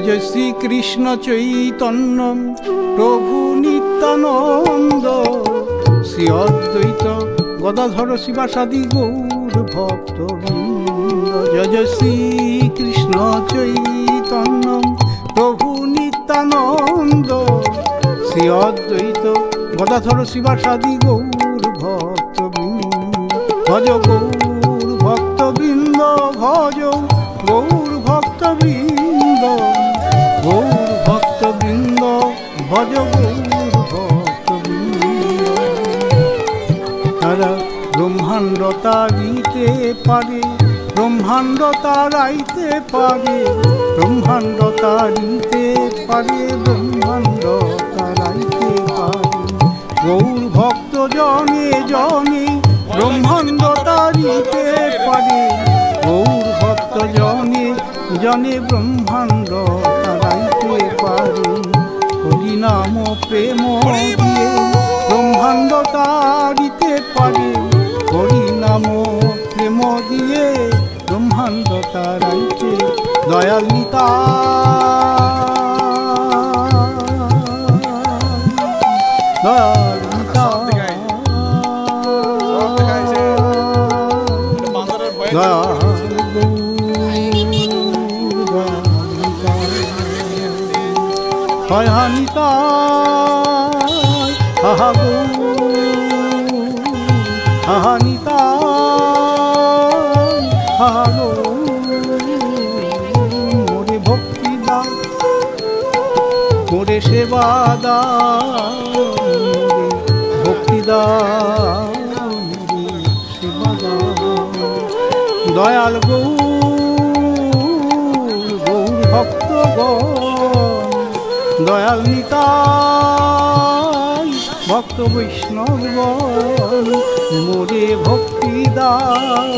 जय श्री कृष्ण चैतन्य प्रभु नित्यानंद श्री अद्वैत गदाधर शिवासादि गौर भक्तवृंद। जय जय श्री कृष्ण चैतन्य प्रभु नित्यानंद श्री अद्वैत गदाधर शिवासादि गौर भक्तवृंद। भज गौर भक्तवृंद भज गौर भक्तवृंद गौर भक्तवृंद भज गौर भक्तवृंद। তারা ব্রহ্মাণ্ড তারিতে পারে ব্রহ্মাণ্ড তারাইতে পারে ব্রহ্মাণ্ড তারিতে পারে ব্রহ্মাণ্ড তারাইতে পারে। গৌর ভক্ত জনে জনে ব্রহ্মাণ্ড তারিতে পারে গৌর ভক্ত জনে জনে ব্রহ্মাণ্ড তারাইতে পারে। হরিনাম প্রেম দিয়ে ব্রহ্মাণ্ড তারিতে পারে হরিনাম প্রেম দিয়ে ব্রহ্মাণ্ড তারাইতে। দয়াল নিতাই দয়াল নিতাই দয়াল হয় নিতাই আহা আহা নিতাই আহা মোরে ভক্তি দাও মোরে সেবা দাও ভক্তি দাও মোরে সেবা দাও। দয়াল গৌর গৌর ভক্তগণ দয়াল নিতাই ভক্ত বৈষ্ণবগণ মোরে ভক্তি দাও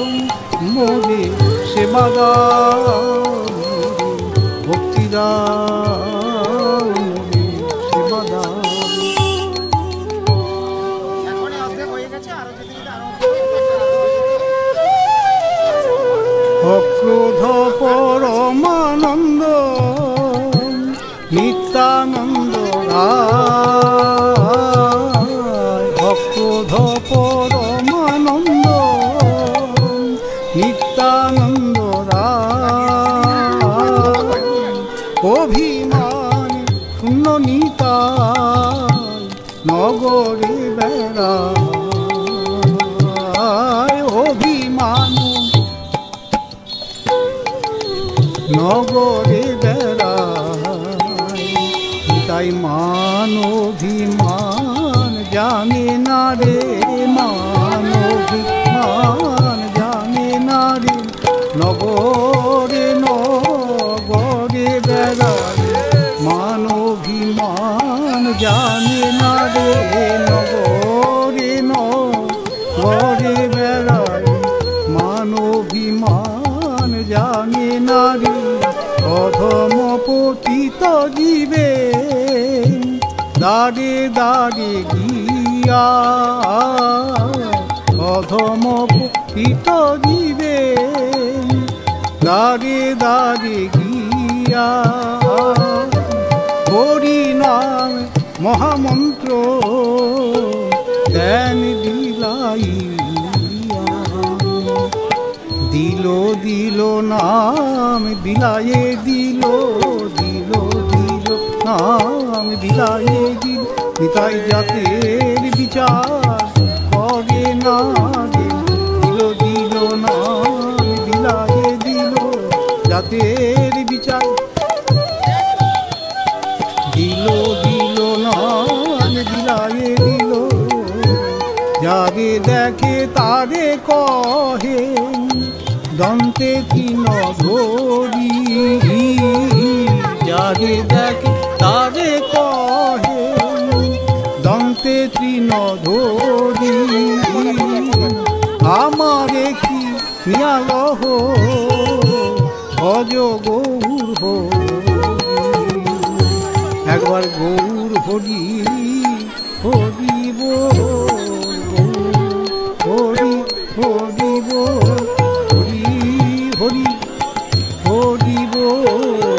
মোরে সেবা দাও ভক্তি দাও মোরে সেবা দাও। অক্রোধ পরমানন্দ নিত্যানন্দ রায় অক্রোধ পরমানন্দ নিত্যানন্দ রায়। অভিমান শূন্য নিতাই নগরে বেড়ায় অভিমান নগরে বেড়ায়। তাই মান অভিমান জানে না রে মান অভিমান জানে না রে নগরে নগরে বেড়ায় মান অভিমান জানে না রে নগরে নগরে বেড়ায় মান অভিমান জানে না রে। অধম পতিত জীবে দাঁড়ে দাঁড়ে গিয়া অধম পতিত জীবে দাঁড়ে দাঁড়ে গিয়া হরি নাম মহামন্ত্র ধ্যান বিলাইয়া দিল দিল নাম বিলায়ে দিল দিল দিল নাম বিলায়ে দিল। নিতাই জাতের বিচার করে না দিল দিল নাম বিলায়ে দিল জাতের বিচার দিল দিল নাম বিলায়ে দিল। যারে দেখে তারে কহে দন্তে তৃণ ধরি যারে দেখে তারে কহে দন্তে তৃণ ধরি। আমারে কি নিয়ালহ ভজ গৌর হরি একবার গৌর হরি হরি বল হরি হরি বল হরি হরি হরি বল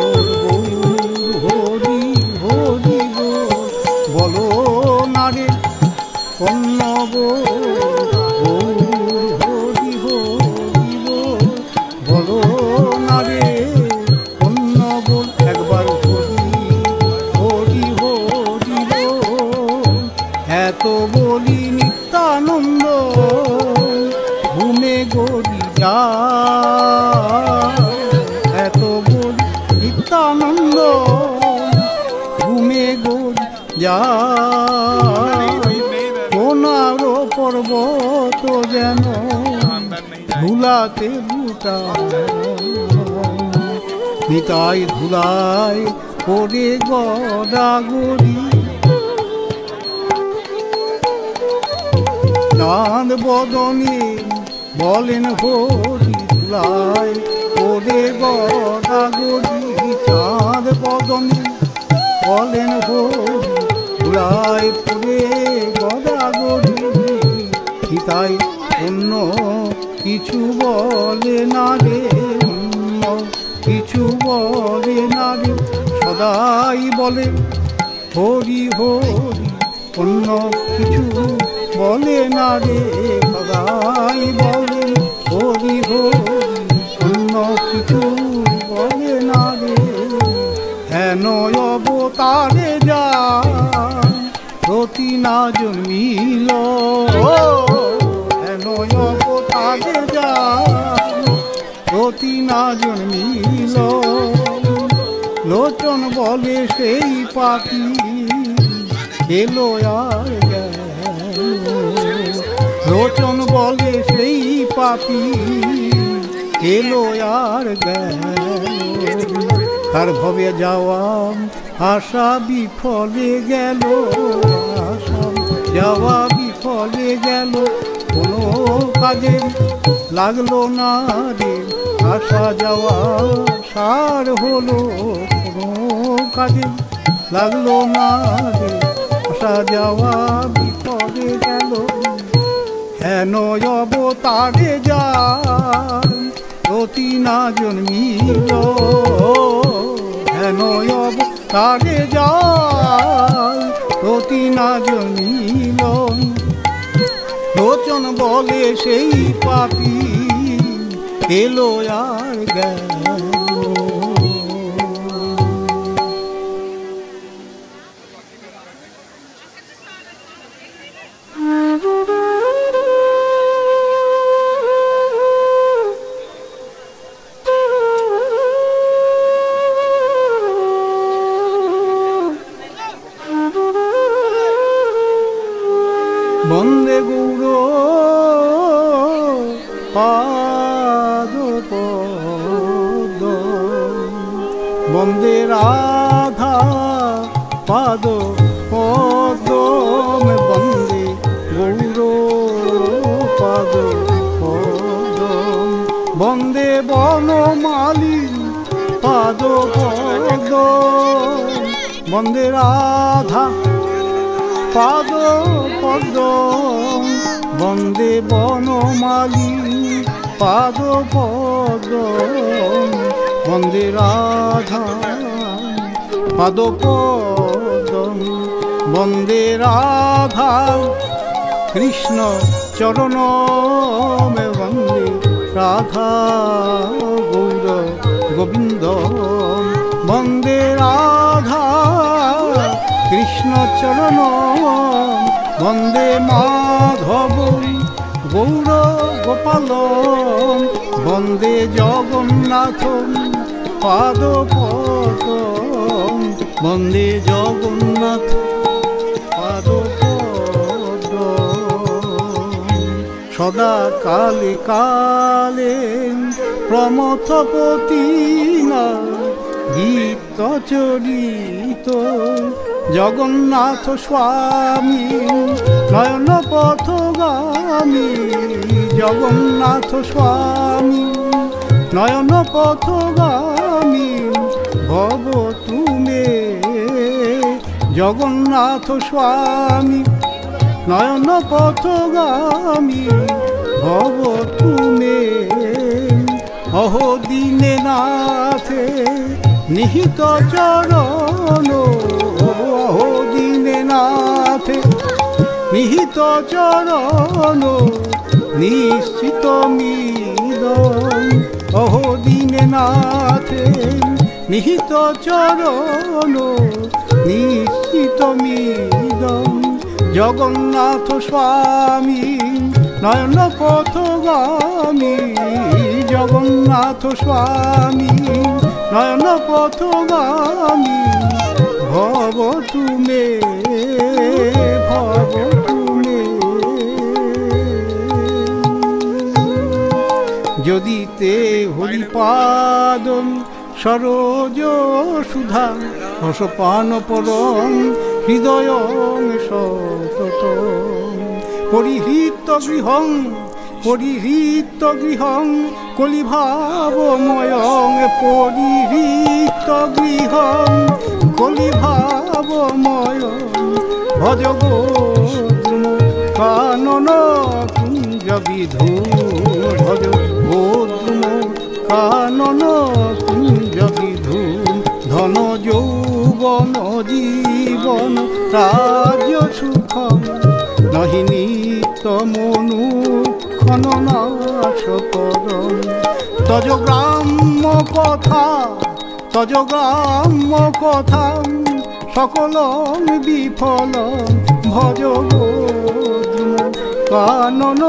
যায় সোনার পর্বত যেন ধুলাতে বুটা নিতাই ধুলায় পড়ে গড়াগড়ি চাঁদ বদনে বলেন হরি ধুলায় পড়ে গড়াগড়ি চাঁদ বদনে বলেন হরি ধুলায় পড়ে গড়াগড়ি নিতাই অন্য কিছু বলে না রে অন্য কিছু বলে না রে সদাই বলে হরি হরি অন্য কিছু বলে না রে সদাই বলে হরি হরি অন্য কিছু বলে না রে হেন অবতারে যা রতি না জন্মিল হেন অবতারে যা রতি না জন্মিল লোচন বলে সেই পাপি এলো আর গেল লোচন বলে সেই পাপি এলো আর গেল তার ভবে যাওয়া আশা বিফলে গেল আশা যাওয়া বিফলে গেল কোনো কাজে লাগলো না রে আসা যাওয়া সার হলো কোনো কাজে লাগলো না রে আসা যাওয়া বিফলে গেল হেন অবতারে যা রতি না জন্মিল হেন অবতারে যা রতি না জন্মিল লোচন বলে সেই পাপি এলো আর গেল বন্দে গৌর পাদ পদ বন্দে রাধা পাদ পদ বন্দে গৌর পাদ পদ বন্দে বনমালী পাদ পদ বন্দে রাধা পাদ পদ বন্দে বনমালী পাদ পদ বন্দে রাধা পাদ পদ বন্দে রাধা কৃষ্ণ চরণ বন্দে রাধা গৌর গোবিন্দ বন্দে রাধা কৃষ্ণ চরণ বন্দে মাধব গৌর গোপাল বন্দে জগন্নাথ পাদ পদ বন্দে জগন্নাথ পাদ পদ সদা কালে কালে প্রমথপতি না গীত চরিত জগন্নাথ স্বামী নয়ন পথগামী জগন্নাথ স্বামী নয়ন পথগামী ভব তুমে জগন্নাথ স্বামী নয়ন পথগামী ভব তুমে অহো দিনে নাথে নিহিত চরণ অহো দিনে নাথে নিহিত চরণ নিশ্চিত মিলন অহো দিনে নাথে নিহিত চরণ নিশ্চিত মিলন জগন্নাথ স্বামী নয়ন পথগামী জগন্নাথ স্বামী নয়ন পথগামী ভব তুমে যদি তে হরিপাদ সরোজ সুধা রসপান পরম হৃদয় সতত পরিহৃত গৃহং কলিভাবময় পরিহৃত গৃহং কলিভাবময় ভজ গোদ্রুম কানন কুঞ্জ বিধু ভজ গোদ্রুম কানন কুঞ্জ বিধু ধন যৌবন জীবন রাজ্য সুখ নহি নিত্য মনু খননাশ করম তজ গ্রাম্য কথা সকল বিফল ভজ গোদ্রুম কানন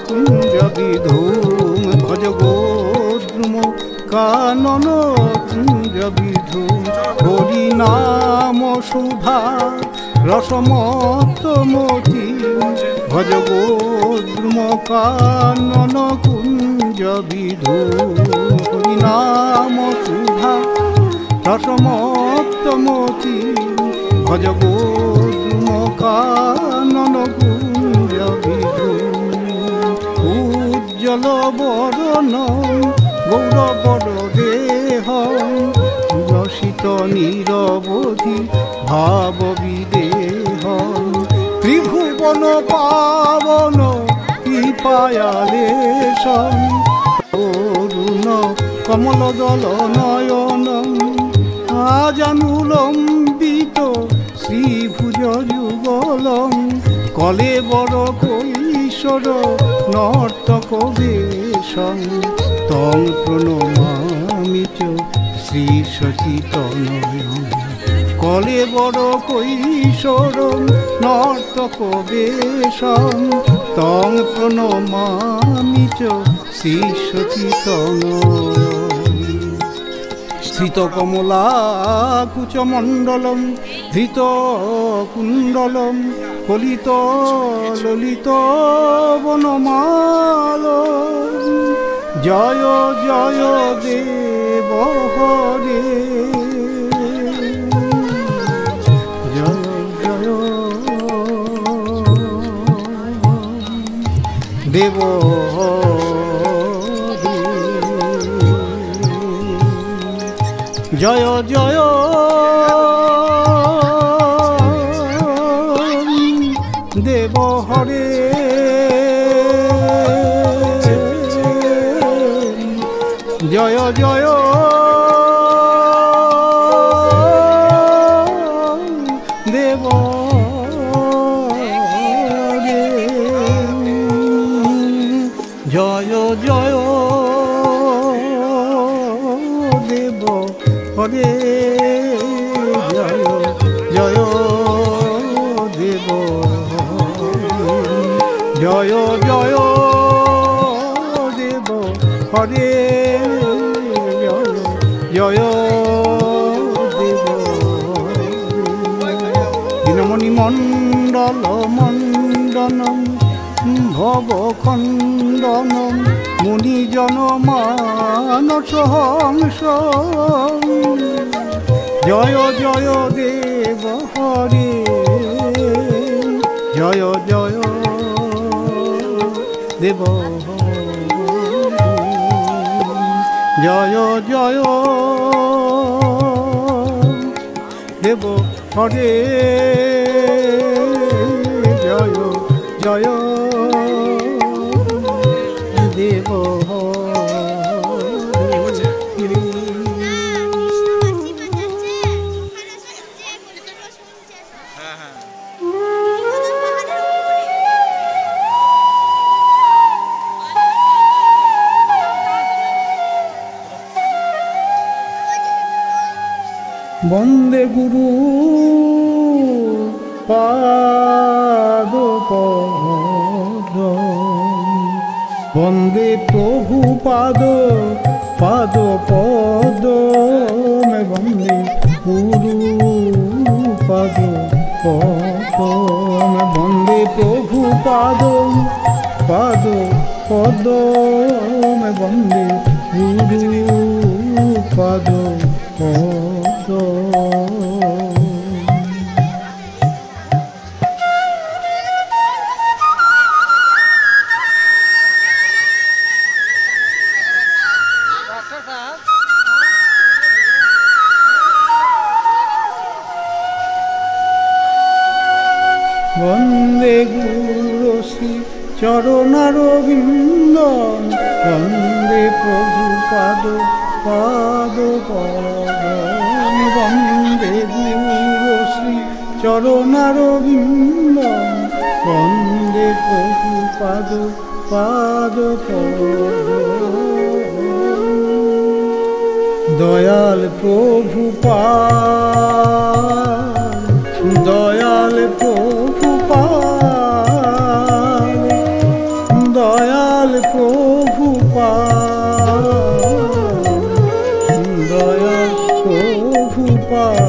কুঞ্জ বিধূম ভজ গোদ্রুম কানন কুঞ্জ বিধূম হরি নাম সুধা রসমত মতি ভজ গোদ্রুম কানন কুঞ্জ বিধূম হরি নাম সুধা রসমত মতি ভজ গোদ্রুম কানন কুঞ্জ বিধূম উজ্জ্বল বরণ গৌরবর দেহ রসিত নিরবধি ভাব বিদেহ ত্রিভুবন পাবন কৃপায়ালেশম অরুণ কমলদল নয়ন আজানুলম্বিত শ্রীভুজ যুগলম কলেবর কৈশোর নর্তক বেশম তং প্রণমামি চ শ্রী সচিতনয়ন কলেবর কৈশোর নর্তক বেশম তং প্রণমামি চ শ্রী সচিতনয়ন শ্রিত কমলা কুচমণ্ডলম ধৃত কুণ্ডলম কলিত ললিত বনমাল জয় জয় দেব হরে জয় জয় দেব জয় জয় দেব হরে জয় জয় দেব রে জয় জয় দেব হরে জয় জয় দেব জয় জয় দেব হরে জয় দেব দীনমণি মণ্ডল মণ্ডনম ভব খণ্ডনম মুনিজন মানস হংস জয় জয় দেব হরে জয় জয় দেব জয় জয় দেব হরে জয় জয় দেব বন্দে গুরু পাদ পদ বন্দে প্রভু পাদ পাদ পদ বন্দে গুরু পাদ পদ বন্দে প্রভু পাদ পাদ পদমে বন্দে গুরু পাদ পদ। বন্দে গুরু শ্রী চরণারবিন্দ, বন্দে প্রভু পাদ পাদ পদম। বন্দে গুরু শ্রী চরণারবিন্দ, বন্দে প্রভু পাদ পাদ পদম। দয়াল প্রভু পাদ, দয়াল প্রভু পাদ, দয়াল প্রভু পাদ, দয়াল প্রভু পাদ,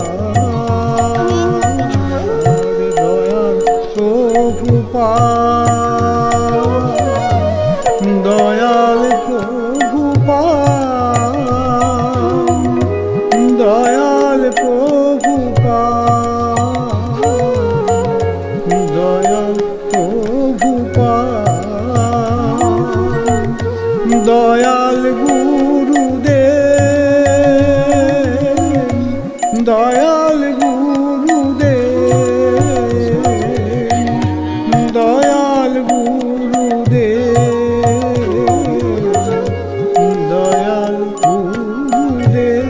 দয়াল প্রভু পাদ, দয়াল প্রভু পাদ, দয়াল প্রভু পাদ, দয়াল প্রভু পাদ। দয়াল গুরুদেব, দয়াল গুরুদেব, দয়াল গুরুদেব, দয়াল গুরুদেব।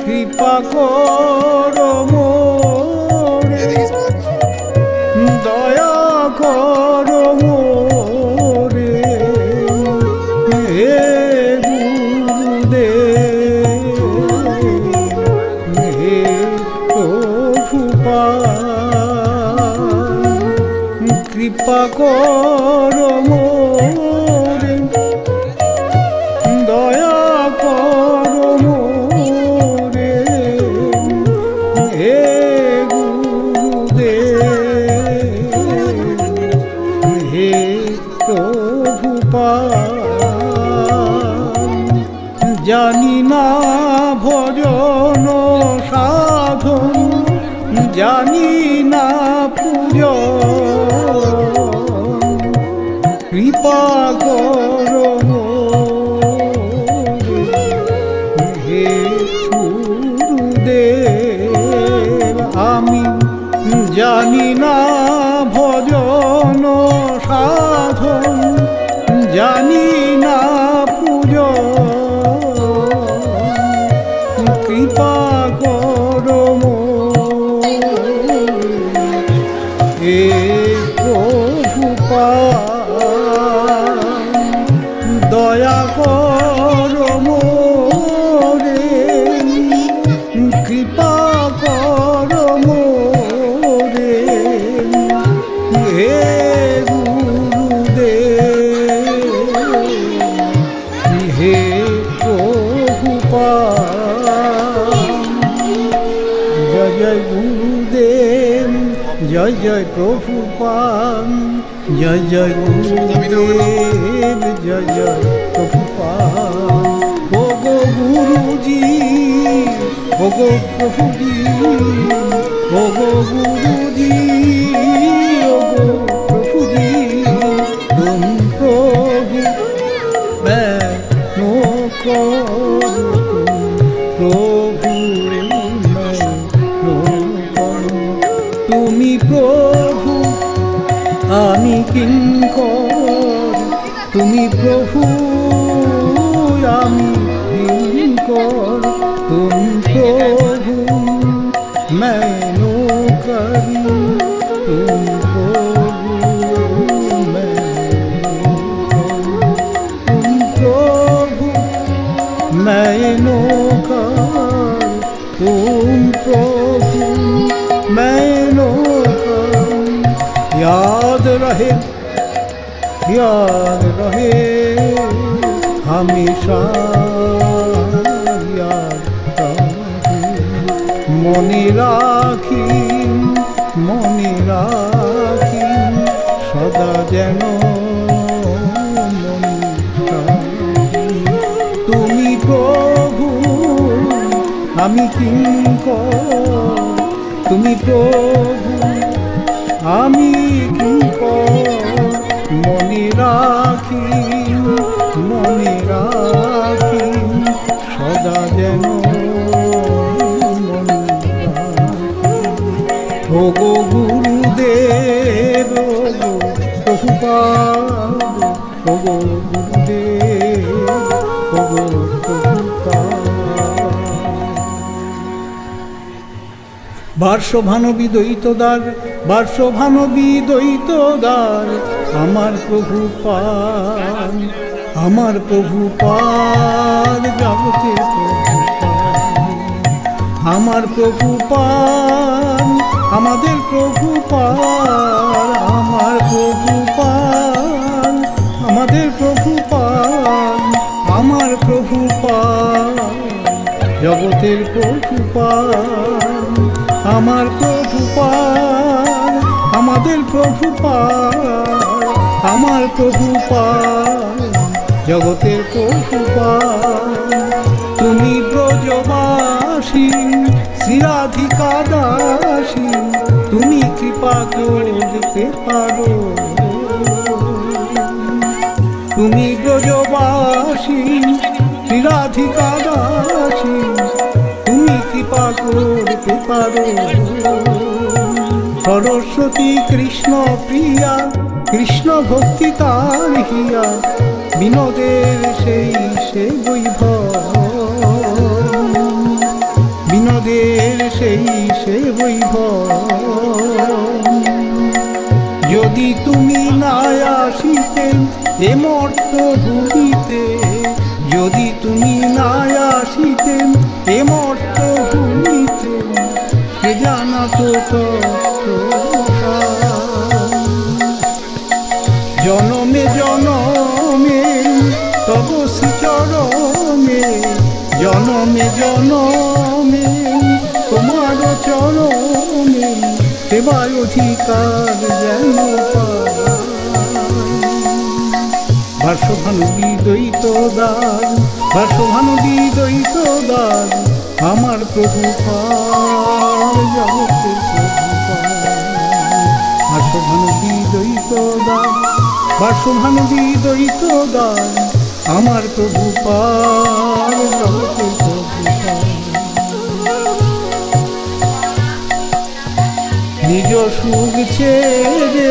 কৃপা করো মোরে, দয়া করো মোরে, হে গুরুদেব, হে প্রভুপাদ। কৃপা করো মোরে, দয়া করো মোরে, হে গুরুদেব, হে প্রভুপাদ। জানি না ভজন সাধন, জানি না পূজন, কৃপা করো মোরে, হে গুরুদেব। আমি জানি না ভজন সাধন, জানি না পূজন, কৃপা করো মোরে, হে প্রভুপাদ। দয়া করো মোরে, কৃপা করো মোরে, হে গুরুদেব, হে প্রভুপাদ। জয় জয় গুরুদেব, জয় জয় প্রভুপাদ, জয় জয় গুরুদেব, জয় জয় প্রভুপাদ। ও গো গুরুজি, ও গো প্রভুজি, ও গো গুরুজি, ও গো প্রভুজি। তুম প্রভু मैं नो करूं, প্রভু मैं नो करूं। তুমি প্রভু আমি কিঙ্কর, তুমি প্রভু আমি কিঙ্কর। तुम प्रभु मैं नो करूं, तुम प्रभु मैं नो करूं। तुम प्रभु मैं नो करूं, तुम प्रभु मैं नो करूं। याद रहे हमेशा याद रहे। মনে রাখি সদা যেন তুমি প্রভু আমি কিঙ্কর, তুমি প্রভু আমি কিঙ্কর, মনে রাখি সদা যেন মনে রাখি। ও গো গুরুদেব প্রভুপাদ, ও গো গুরুদেব, ও গো প্রভুপাদ। বার্ষভানবী দ্বৈতদার, বার্ষভানবী দ্বৈতদার, আমার প্রভুপাদ, আমার প্রভুপাদ, জগতের প্রভুপাদ, আমার প্রভুপাদ, আমাদের প্রভুপাদ, আমার প্রভুপাদ, আমাদের প্রভুপাদ, আমার প্রভুপাদ, জগতের প্রভুপাদ, আমার প্রভুপাদ, আমাদের প্রভুপাদ, আমার প্রভুপাদ, জগতের প্রভুপাদ। তুমি ব্রজবাসী শ্রী রাধিকা দাসী, তুমি কৃপা করতে পারো। তুমি ব্রজবাসী শ্রী রাধিকা দাসী, তুমি কৃপা করতে পারো। সরস্বতী কৃষ্ণ প্রিয়া, কৃষ্ণ ভক্তি তার হিয়া, বিনোদের সেই সে বৈভব, বিনোদের সেই সে বৈভব। যদি তুমি না আসিতে এ মর্ত ভূমিতে, যদি তুমি না আসিতে এ মর্ত ভূমিতে, কে জানাতো জনমে জনমে তব শ্রীচরণে, জনমে জনমে তোমার চরণে, সেবার অধিকার যেন পাই। বার্ষভানবী দ্বৈতদার, বার্ষভানবী দ্বৈতদার, আমার প্রভুপাদ, জগতের প্রভুপাদ। বার্ষভানবী দ্বৈতদার, বার্ষভানবী দ্বৈতদার, আমার প্রভুপাদ, জগতের প্রভুপাদ। নিজ সুখ ছেড়ে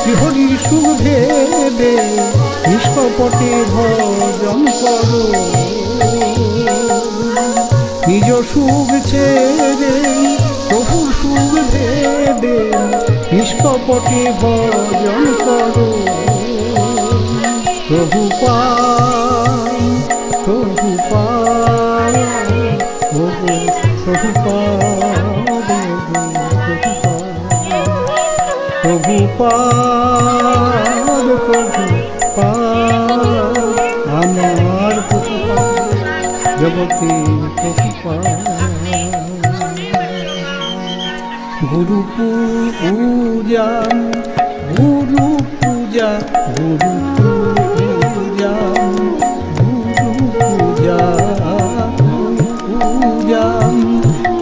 শ্রীহরির সুখ ভেবে, নিষ্কপটে ভজন করো। নিজ সুখ ছেড়ে প্রভুর সুখ ভেবে, নিষ্কপটে ভজন করো। প্রভুপাদ, প্রভুপাদ, ও গো প্রভুপাদ, প্রভুপাদ, প্রভুপাদ, আমার প্রভুপাদ, জগতের প্রভুপাদ। গুরু পূজা, গুরু পূজা, গুরু পূজা, গুরু পূজা, গুরু পূজা,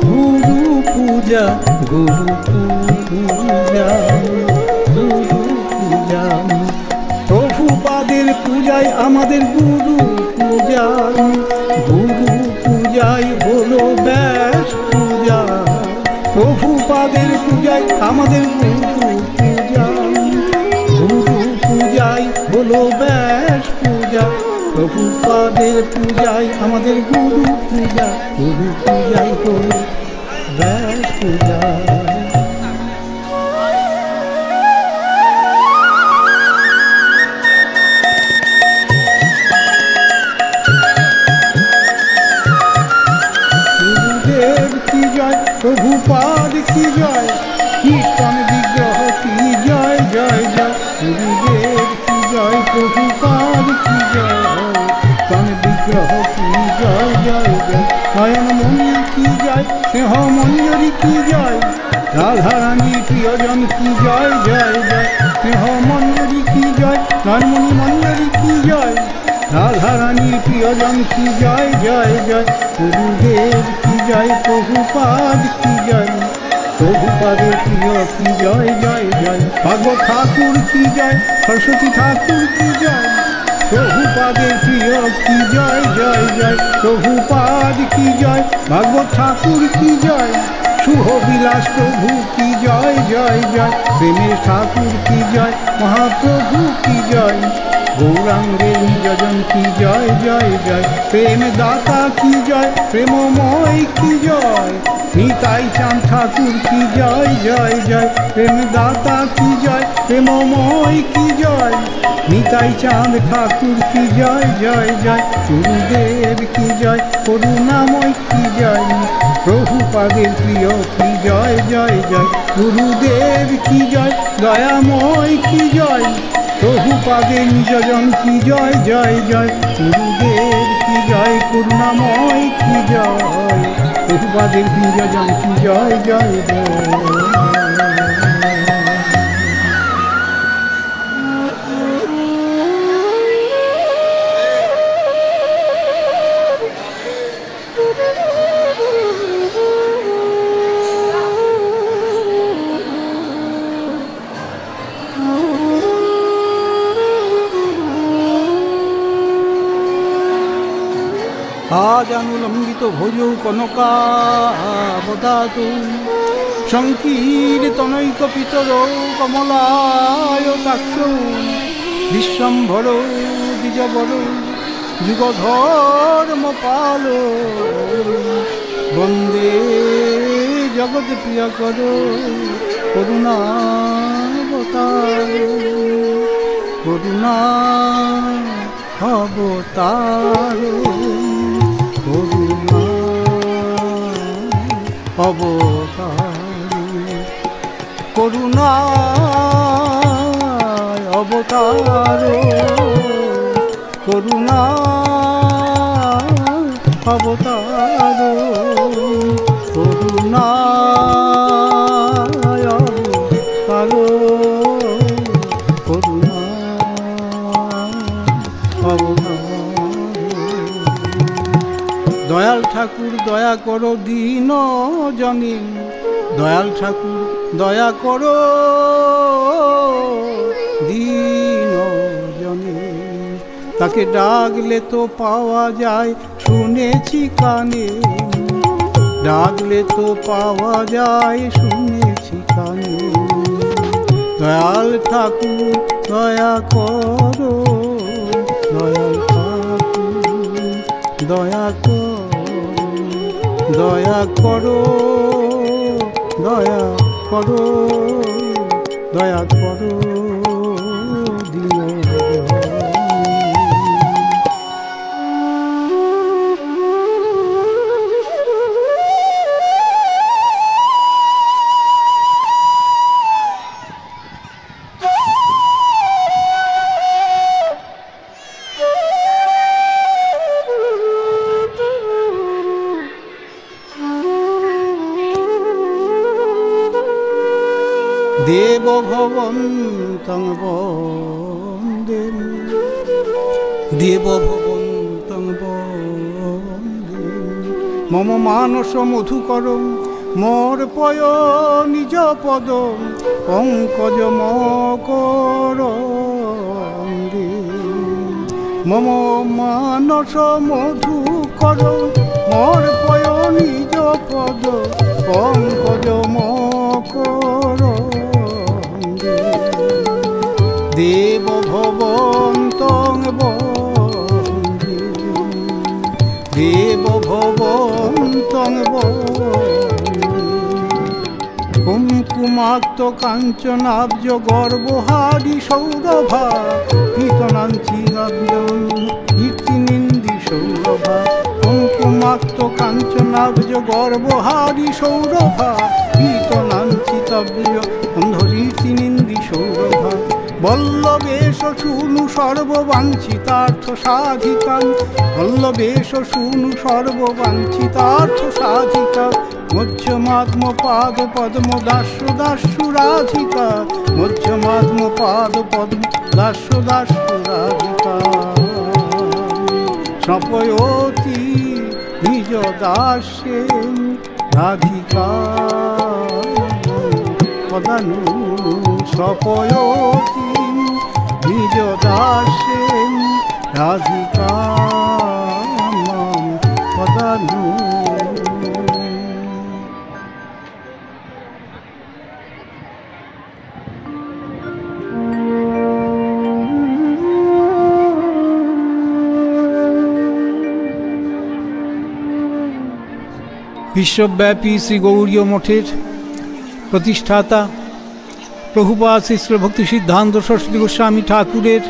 গুরু পূজা, গুরু পূজা, গুরু পূজা। প্রভুপাদের পূজায় আমাদের গুরু পূজা, গুরু পূজায় হলো ব্যাস পূজা। প্রভুপাদের পূজায় আমাদের গুরু পূজা, গুরু পূজায় হলো ব্যাস পূজা। প্রভুপাদের পূজায় আমাদের গুরু পূজা, গুরু পূজায় হলো ব্যাস পূজা। গুরুদেব কি জয়, প্রভুপাদ কি জয়, কীর্তন বিগ্রহ কি জয়, জয় জয়। গুরুদেব কি জয়, প্রভুপাদ কি জয়, কীর্তন বিগ্রহ কি জয়, জয় জয়। নয়ন মণি কি জয়, স্নেহ মঞ্জরি কি জয়, রাধারানী প্রিয়জন কি জয় জয় জয়, স্নেহ মন্ডলী কি জয়, নয়নমণি মন্ডলী কি জয়, রাধারানী প্রিয়জন কি জয় জয় জয়, গুরুদেব কি জয়, প্রভুপাদ কি জয়, প্রভুপাদের প্রিয় কি জয় জয় জয়, ভাগবত ঠাকুর কি জয়, সরস্বতী ঠাকুর কি জয়, প্রভুপাদের প্রিয় কি জয় জয় জয়, প্রভুপাদ কি জয়, ভাগবত ঠাকুর কি জয়, শুভ বিলাস প্রভু কি জয় জয় জয়, প্রেমের ঠাকুর কি জয়, মহাপ্রভু কি জয়, গৌরাঙ্গের নিজন কি জয় জয় জয়, প্রেম দাতা কি জয়, প্রেমময় কি জয়, নিতাই চাঁদ ঠাকুর কি জয় জয় জয়, প্রেম দাতা কি জয়, প্রেমময় কি জয়, নিতাই চাঁদ ঠাকুর কি জয় জয় জয়, গুরুদেব কি জয়, করুণাময় কি জয়, প্রভুপাদের প্রিয় কি জয় জয় জয়, গুরুদেব কি জয়, দয়াময় কি জয়, প্রভুপাদের নিজজন কি জয় জয় জয়, গুরুদেব কি জয়, করুণাময় কি জয়, প্রভুপাদের নিজজন কি জয় জয় জয়। আজ অনুলম্বিত ভোজৌ কনকাবদাত সংকীর্তনৈক পিতর কমলায় তাক্ষ বিশ্বম্ভর দ্বিজবর যুগধর্মপাল বন্দে জগৎ প্রিয়কর করুণাবতার করুণা অবতার করুণা অবতার করুণা অবতার করুণা অবতার করুণা অবতার করুণা দয়াল ঠাকুর দয়া করো দীন জনে, দয়াল ঠাকুর দয়া করো দীন জনে, তাকে ডাকলে তো পাওয়া যায় শুনেছি কানে, ডাকলে তো পাওয়া যায় শুনেছি কানে, দয়াল ঠাকুর দয়া করো, দয়াল ঠাকুর দয়া করো, দয়া করো, দয়া করো, দয়া করো দিন। দেব ভবন্তং বন্দে, দেব ভবন্তং বন্দে, মম মানস মধুকরম মোর পয় নিজ পদ পঙ্কজ মকরন্দে, মম মানস মধুকরম মোর পয় নিজ পদ পঙ্কজ মকরন্দে, দেব ভবন্তং বন্দে, দেব ভবন্তং বন্দে, কুমকুমাক্ত কাঞ্চনাব্জ গর্বহারি সৌরভা পীতনাঞ্চি আব্জম কীর্তিনিন্দি সৌরভা, কুমকুমাক্ত কাঞ্চনাব্জ গর্বহারি সৌরভা পীতনাঞ্চিতব্জ অন্ধরীতিনিন্দি সৌরভা, বল্লবেশ শুনু সর্ববাঞ্ছিতার্থ সাধিকাং, বল্লবেশ শুনু সর্ববাঞ্ছিতার্থ সাধিকা, মধ্যম মধ্যমাত্ম পাদ পদ্ম দাস্য দাস্য রাধিকা, মধ্যমাত্ম পাদ পদ্ম দাস্য দাস্য রাধিকা। স্নপয়তি নিজ দাস্যে রাধিকা পদানু, স্নপয়তি নিজ দাস্যে রাধিকা পদানু। বিশ্বব্যাপী শ্রী গৌড়ীয় মঠের প্রতিষ্ঠাতা প্রভুপাদ শ্রী ভক্তি সিদ্ধান্ত সরস্বতী গোস্বামী ঠাকুরের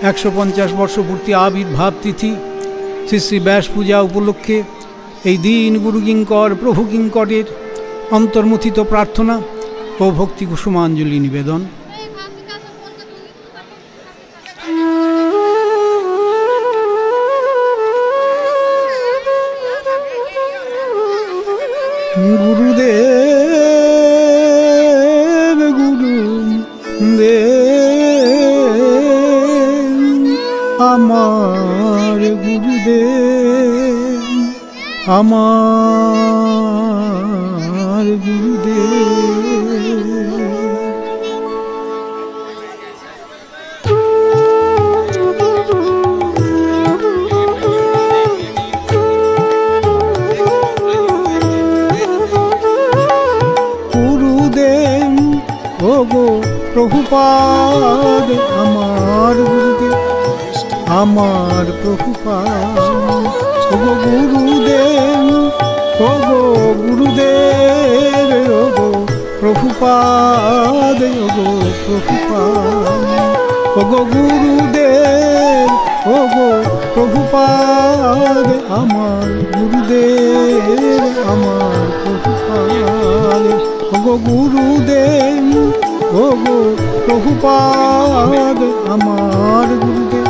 150 বর্ষপূর্তি আবির্ভাব তিথি শ্রী শ্রী ব্যাস পূজা উপলক্ষে এই দিন গুরু কিঙ্কর প্রভু কিঙ্করের অন্তর্মথিত প্রার্থনা ও ভক্তি কুসুমাঞ্জলি নিবেদন। গুরুদেব গুরুদেব আমার গুরুদেব, আমার গুরুদেব। ওগো প্রভুপাদ আমার গুরুদেব, আমার প্রভুপাদ। ওগো গুরুদেব, ওগো গুরুদেব, ওগো প্রভুপাদ, ওগো প্রভুপাদ। ওগো গুরুদেব, ওগো প্রভুপাদ, আমার গুরুদেব, আমার প্রভুপাদ। ওগো গুরুদেব, ওগো প্রভুপাদ, আমার গুরুদেব,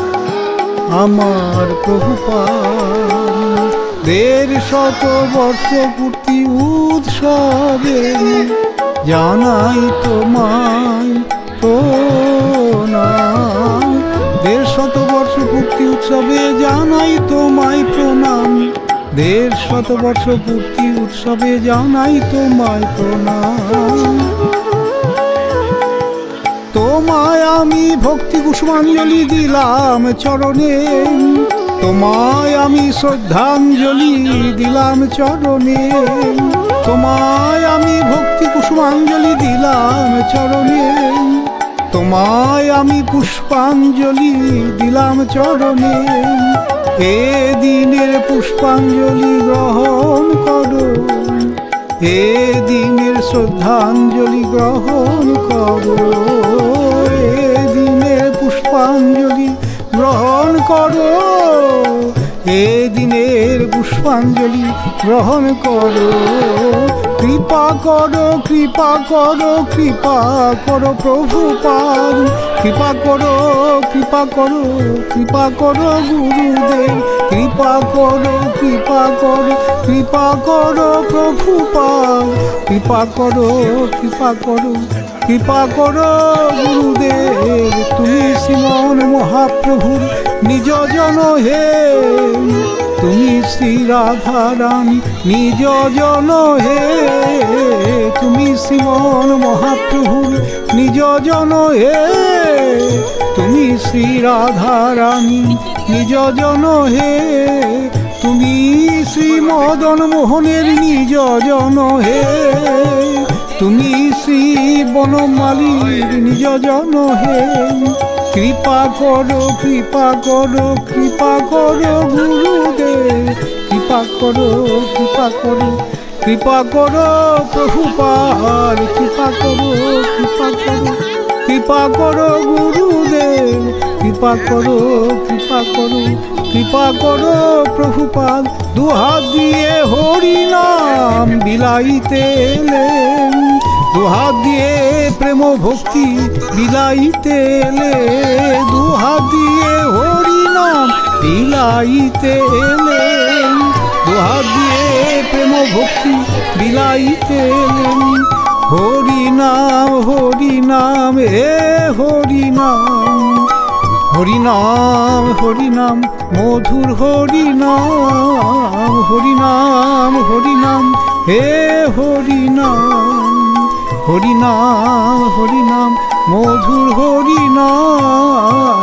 আমার প্রভুপাদ। 150 বর্ষ পূর্তি উৎসবে জানাই তোমায় প্রণাম। 150 বর্ষ পূর্তি উৎসবে জানাই তোমায় প্রণাম। 150 বর্ষ পূর্তি উৎসবে জানাই তোমায় প্রণাম। তোমায় আমি ভক্তি কুসুমাঞ্জলি দিলাম চরণে, তোমায় আমি শ্রদ্ধাঞ্জলি দিলাম চরণে। তোমায় আমি ভক্তি কুসুমাঞ্জলি দিলাম চরণে, তোমায় আমি পুষ্পাঞ্জলি দিলাম চরণে। এ দিনের পুষ্পাঞ্জলি গ্রহণ করো, এ দিনের শ্রদ্ধাঞ্জলি গ্রহণ করো। এ দিনের পুষ্পাঞ্জলি গ্রহণ করো, এ দিনের পুষ্পাঞ্জলি গ্রহণ করো। কৃপা করো, কৃপা করো, কৃপা করো প্রভুপাদ। কৃপা করো, কৃপা করো, কৃপা করো গুরুদেব। কৃপা করো, কৃপা করো, কৃপা করো প্রভুপাদ। কৃপা করো, কৃপা করো, কৃপা করো গুরুদেব। তুমি শ্রীমন মহাপ্রভুর নিজ জন হে, তুমি শ্রী রাধারানী নিজ জন হে। তুমি শ্রীমন মহাপ্রভুর নিজ জন হে, তুমি শ্রী রাধারানী নিজ জন হে। তুমি শ্রী মদন মোহনের নিজ জন হে, তুমি শ্রী বনমালীর নিজ জন হে। কৃপা করো, কৃপা করো, কৃপা করো গুরুদেব। কৃপা করো, কৃপা করো, কৃপা করো প্রভুপাদ। কৃপা করো, কৃপা করো, কৃপা করো গুরুদেব। কৃপা করো, কৃপা করো, কৃপা করো প্রভুপাদ। দুহাত দিয়ে হরি নাম বিলাইতে এলেন, দুহাত দিয়ে প্রেম ভক্তি বিলাইতে এলে। দুহাত দিয়ে হরি নাম বিলাইতে এলেন, দুহাত দিয়ে প্রেম ভক্তি বিলাইতে এলেন। হরি নাম হে হরি নাম, হরি নাম হরি নাম মধুর হরি নাম, হরি নাম হে হরি নাম, হরি নাম মধুর হরি নাম।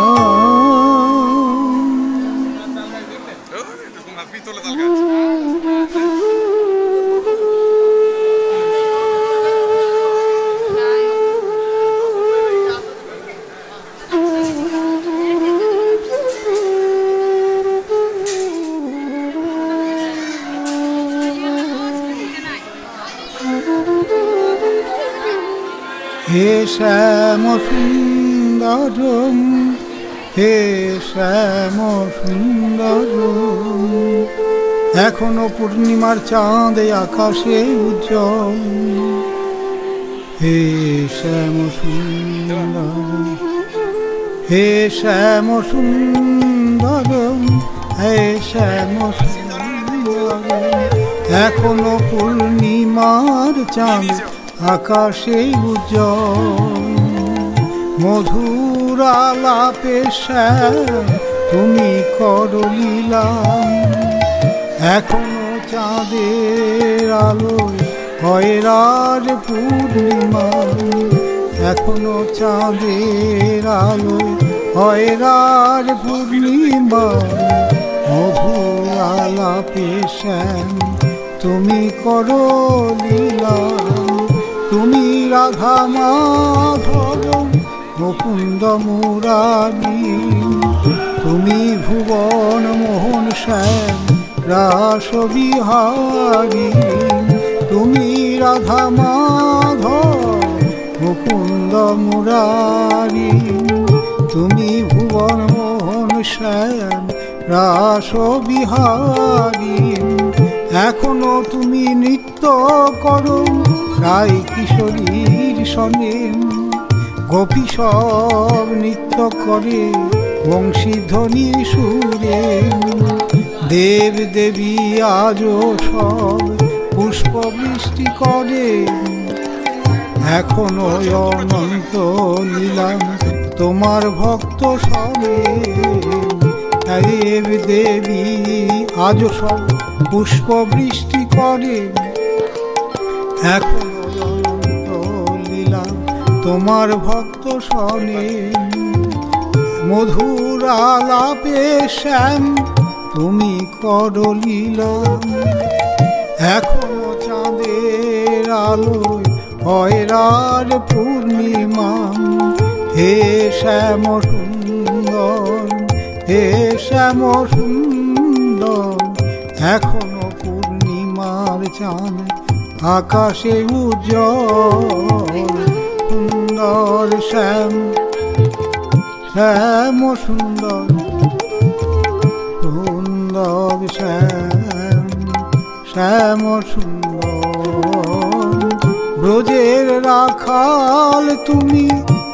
হে শ্যাম সুন্দরম, হে শ্যাম সুন্দরম, এখনো পূর্ণিমার চাঁদ আকাশে উজ্জ্বল। হে শ্যাম সুন্দরম, হে শ্যাম সুন্দরম, হে শ্যাম সুন্দরম, এখনো পূর্ণিমার চাঁদ আকাশে উজ্জ্বল। মধুর আলাপে শ্যাম তুমি করো লীলা, এখনো চাঁদের আলোয় হয় রাত পূর্ণিমা, এখনো চাঁদের আলোয় হয় রাত পূর্ণিমা। মধুর আলাপে শ্যাম তুমি করো লীলা, তুমি রাধা মাধব মুকুন্দ মুরারি, তুমি ভুবন মোহন শ্যাম রাস বিহারী, তুমি রাধা মাধব মুকুন্দ মুরারি, তুমি ভুবন মোহন শ্যাম রাস বিহারী। এখনো তুমি নৃত্য করো রায় কিশোরীর সঙ্গে, গোপী সব নৃত্য করে বংশীধ্বনির সুরে। দেব দেবী আজও সব পুষ্প বৃষ্টি করে, এখনো অনন্ত লীলা তোমার ভক্ত সবে। দেব দেবী আজও সব পুষ্প বৃষ্টি করে, এখনো অনন্ত লীলা তোমার ভক্ত শোনে। মধুর আলাপে শ্যাম তুমি করো লীলা, এখনো চাঁদের আলোয় হয় রাত পূর্ণিমা। হে শ্যাম সুন্দর, হে শ্যাম সুন্দর, এখনো পূর্ণিমার চাঁদ আকাশে উজ্জ্বল। সুন্দর শ্যাম, শ্যাম সুন্দর, সুন্দর শ্যাম, শ্যাম সুন্দর। ব্রজের রাখাল তুমি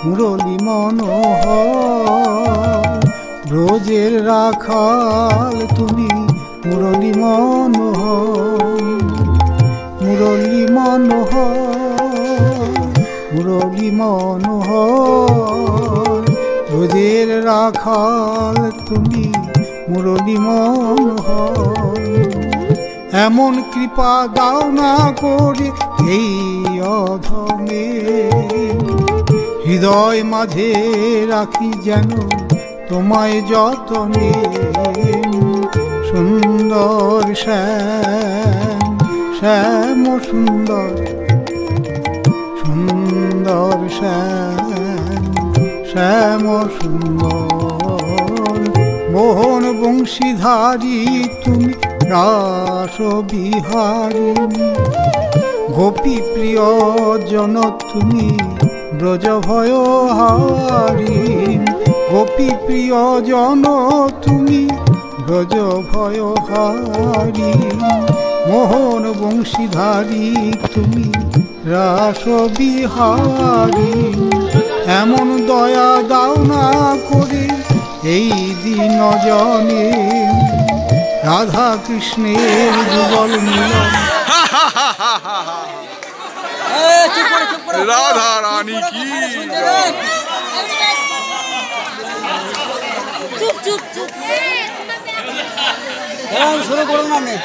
মুরলী মনোহর, ব্রজের রাখাল তুমি মুরলী মনোহর, মুরলী মনোহর, মুরলী মনোহর। ব্রজের রাখাল তুমি মুরলী মনোহর, এমন কৃপা দাও না করে এই অধমে, হৃদয় মাঝে রাখি যেন তোমায় যতনে। সুন্দর শ্যাম, শ্যাম সুন্দর, সুন্দর শ্যাম, শ্যাম সুন্দর। মোহন বংশীধারী তুমি রাস বিহারী, গোপী প্রিয় জন তুমি ব্রজ ভয়হারী, গোপী প্রিয় জন তুমি ব্রজ ভয়হারী। মোহন বংশীধারী তুমি রাস বিহারী, এমন দয়া দাও না করে এই দিন জনে, রাধা কৃষ্ণের যুগল মিলন। রাধা রানী কি চুপ চুপ চুপ শুরু করুন আপনি।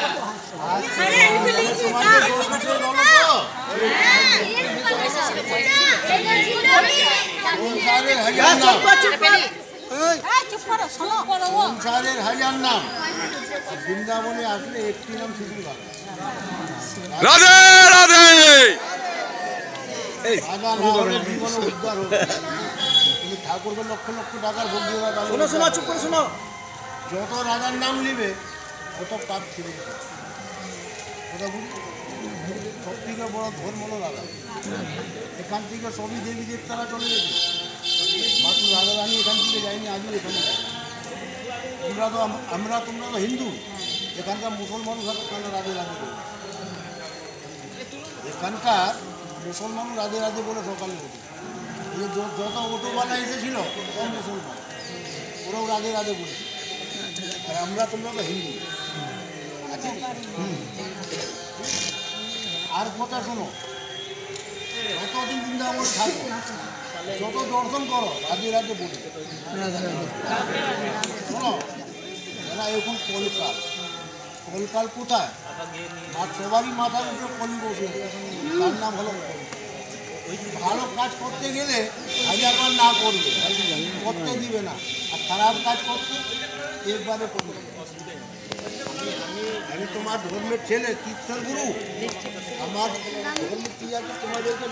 সংসারের হাজার নাম, বৃন্দাবনে আসলে একটি নাম শুধু রাধে রাধে। রাধা না হলে জীবন উদ্ধার হবে। তুমি ঠাকুরকে লক্ষ লক্ষ টাকার ভোগ দিয়ে চুপ করে শোনো। যত রাধার নাম নিবে তত পাপ ছিঁড়ে যাবে। কথা বুঝলি? সব থেকে বড় ধর্ম হলো রাধা। এখান থেকে সবই দেবী দেবতারা চলে গেছে, মাত্র রাধা রানী এখান থেকে যায়নি, আজও এখানে যায়। তোমরা তো হিন্দু, এখানকার মুসলমান ওখানে রাধে রাধে বলে। এখানকার মুসলমান রাধে রাধে বলে সকালে হতো। এই যে যত অটোওয়ালা এসেছিল সব মুসলমান, ওরাও রাধে রাধে বলে। আর তোমরা তো হিন্দু আছে। আর কথা শোনো, যতদিন বৃন্দাবনে থাকো, যত দর্শন করো রাধে রাধে বলে। শোনো, এরা এখন কলকাল। কলকাল কোথায়? আর সবারই মাথার উপরে কলি বসে, তার নাম হলো কল। ভালো কাজ করতে গেলে হাজারবার না করবে, করতে দিবে না। আর খারাপ কাজ করতে একবারে করবে। আমি তোমার ধর্মের ছেলে, তীর্থের গুরু। আমার ধর্মের কি আছে, তোমাদেরকে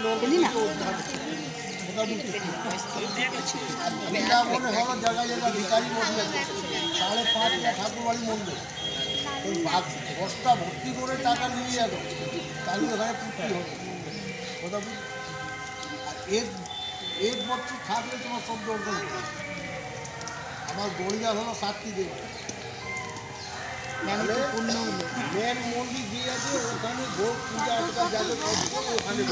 উদ্ধার। বৃন্দাবনে হলো জায়গায় জায়গায় ভিকারি বসে আছে, 5.5টা ঠাকুরবাড়ি মন্দির। ওই বস্তা ভর্তি করে টাকা নিয়ে যাবে, তাহলে ওখানে পুষ্টি হবে। কথা বুঝলি? আর এক বছর থাকলে তোমার সব দর্শন হবে। আমার গড়িয়া হলো 7টি দেব। মেন মন্দির দিয়ে আছে, ওখানে ভোগ পূজা আজকা যাবে, ওখানে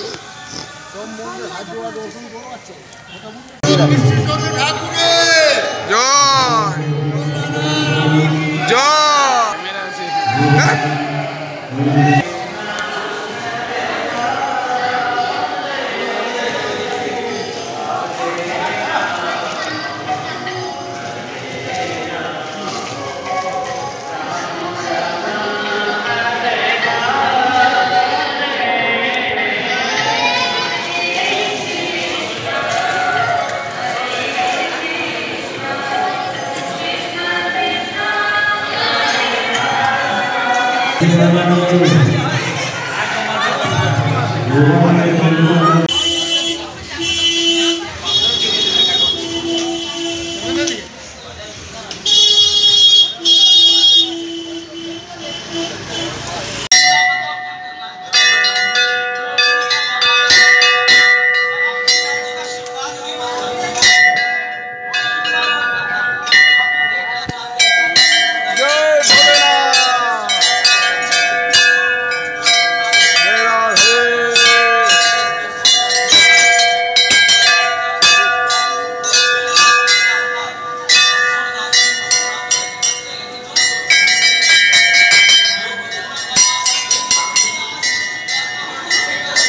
সব মন্দির হাত জোড়া দর্শন করো। আচ্ছা কথা বুঝলি? ঠাকুরের জয় জয়।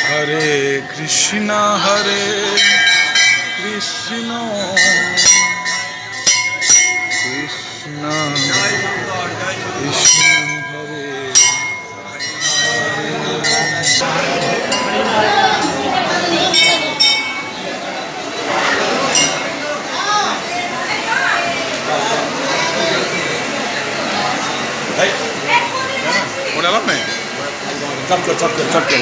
হরে কৃষ্ণ হরে কৃষ্ণ কৃষ্ণ কৃষ্ণ হরে ওটা লাভ নেই। চটকে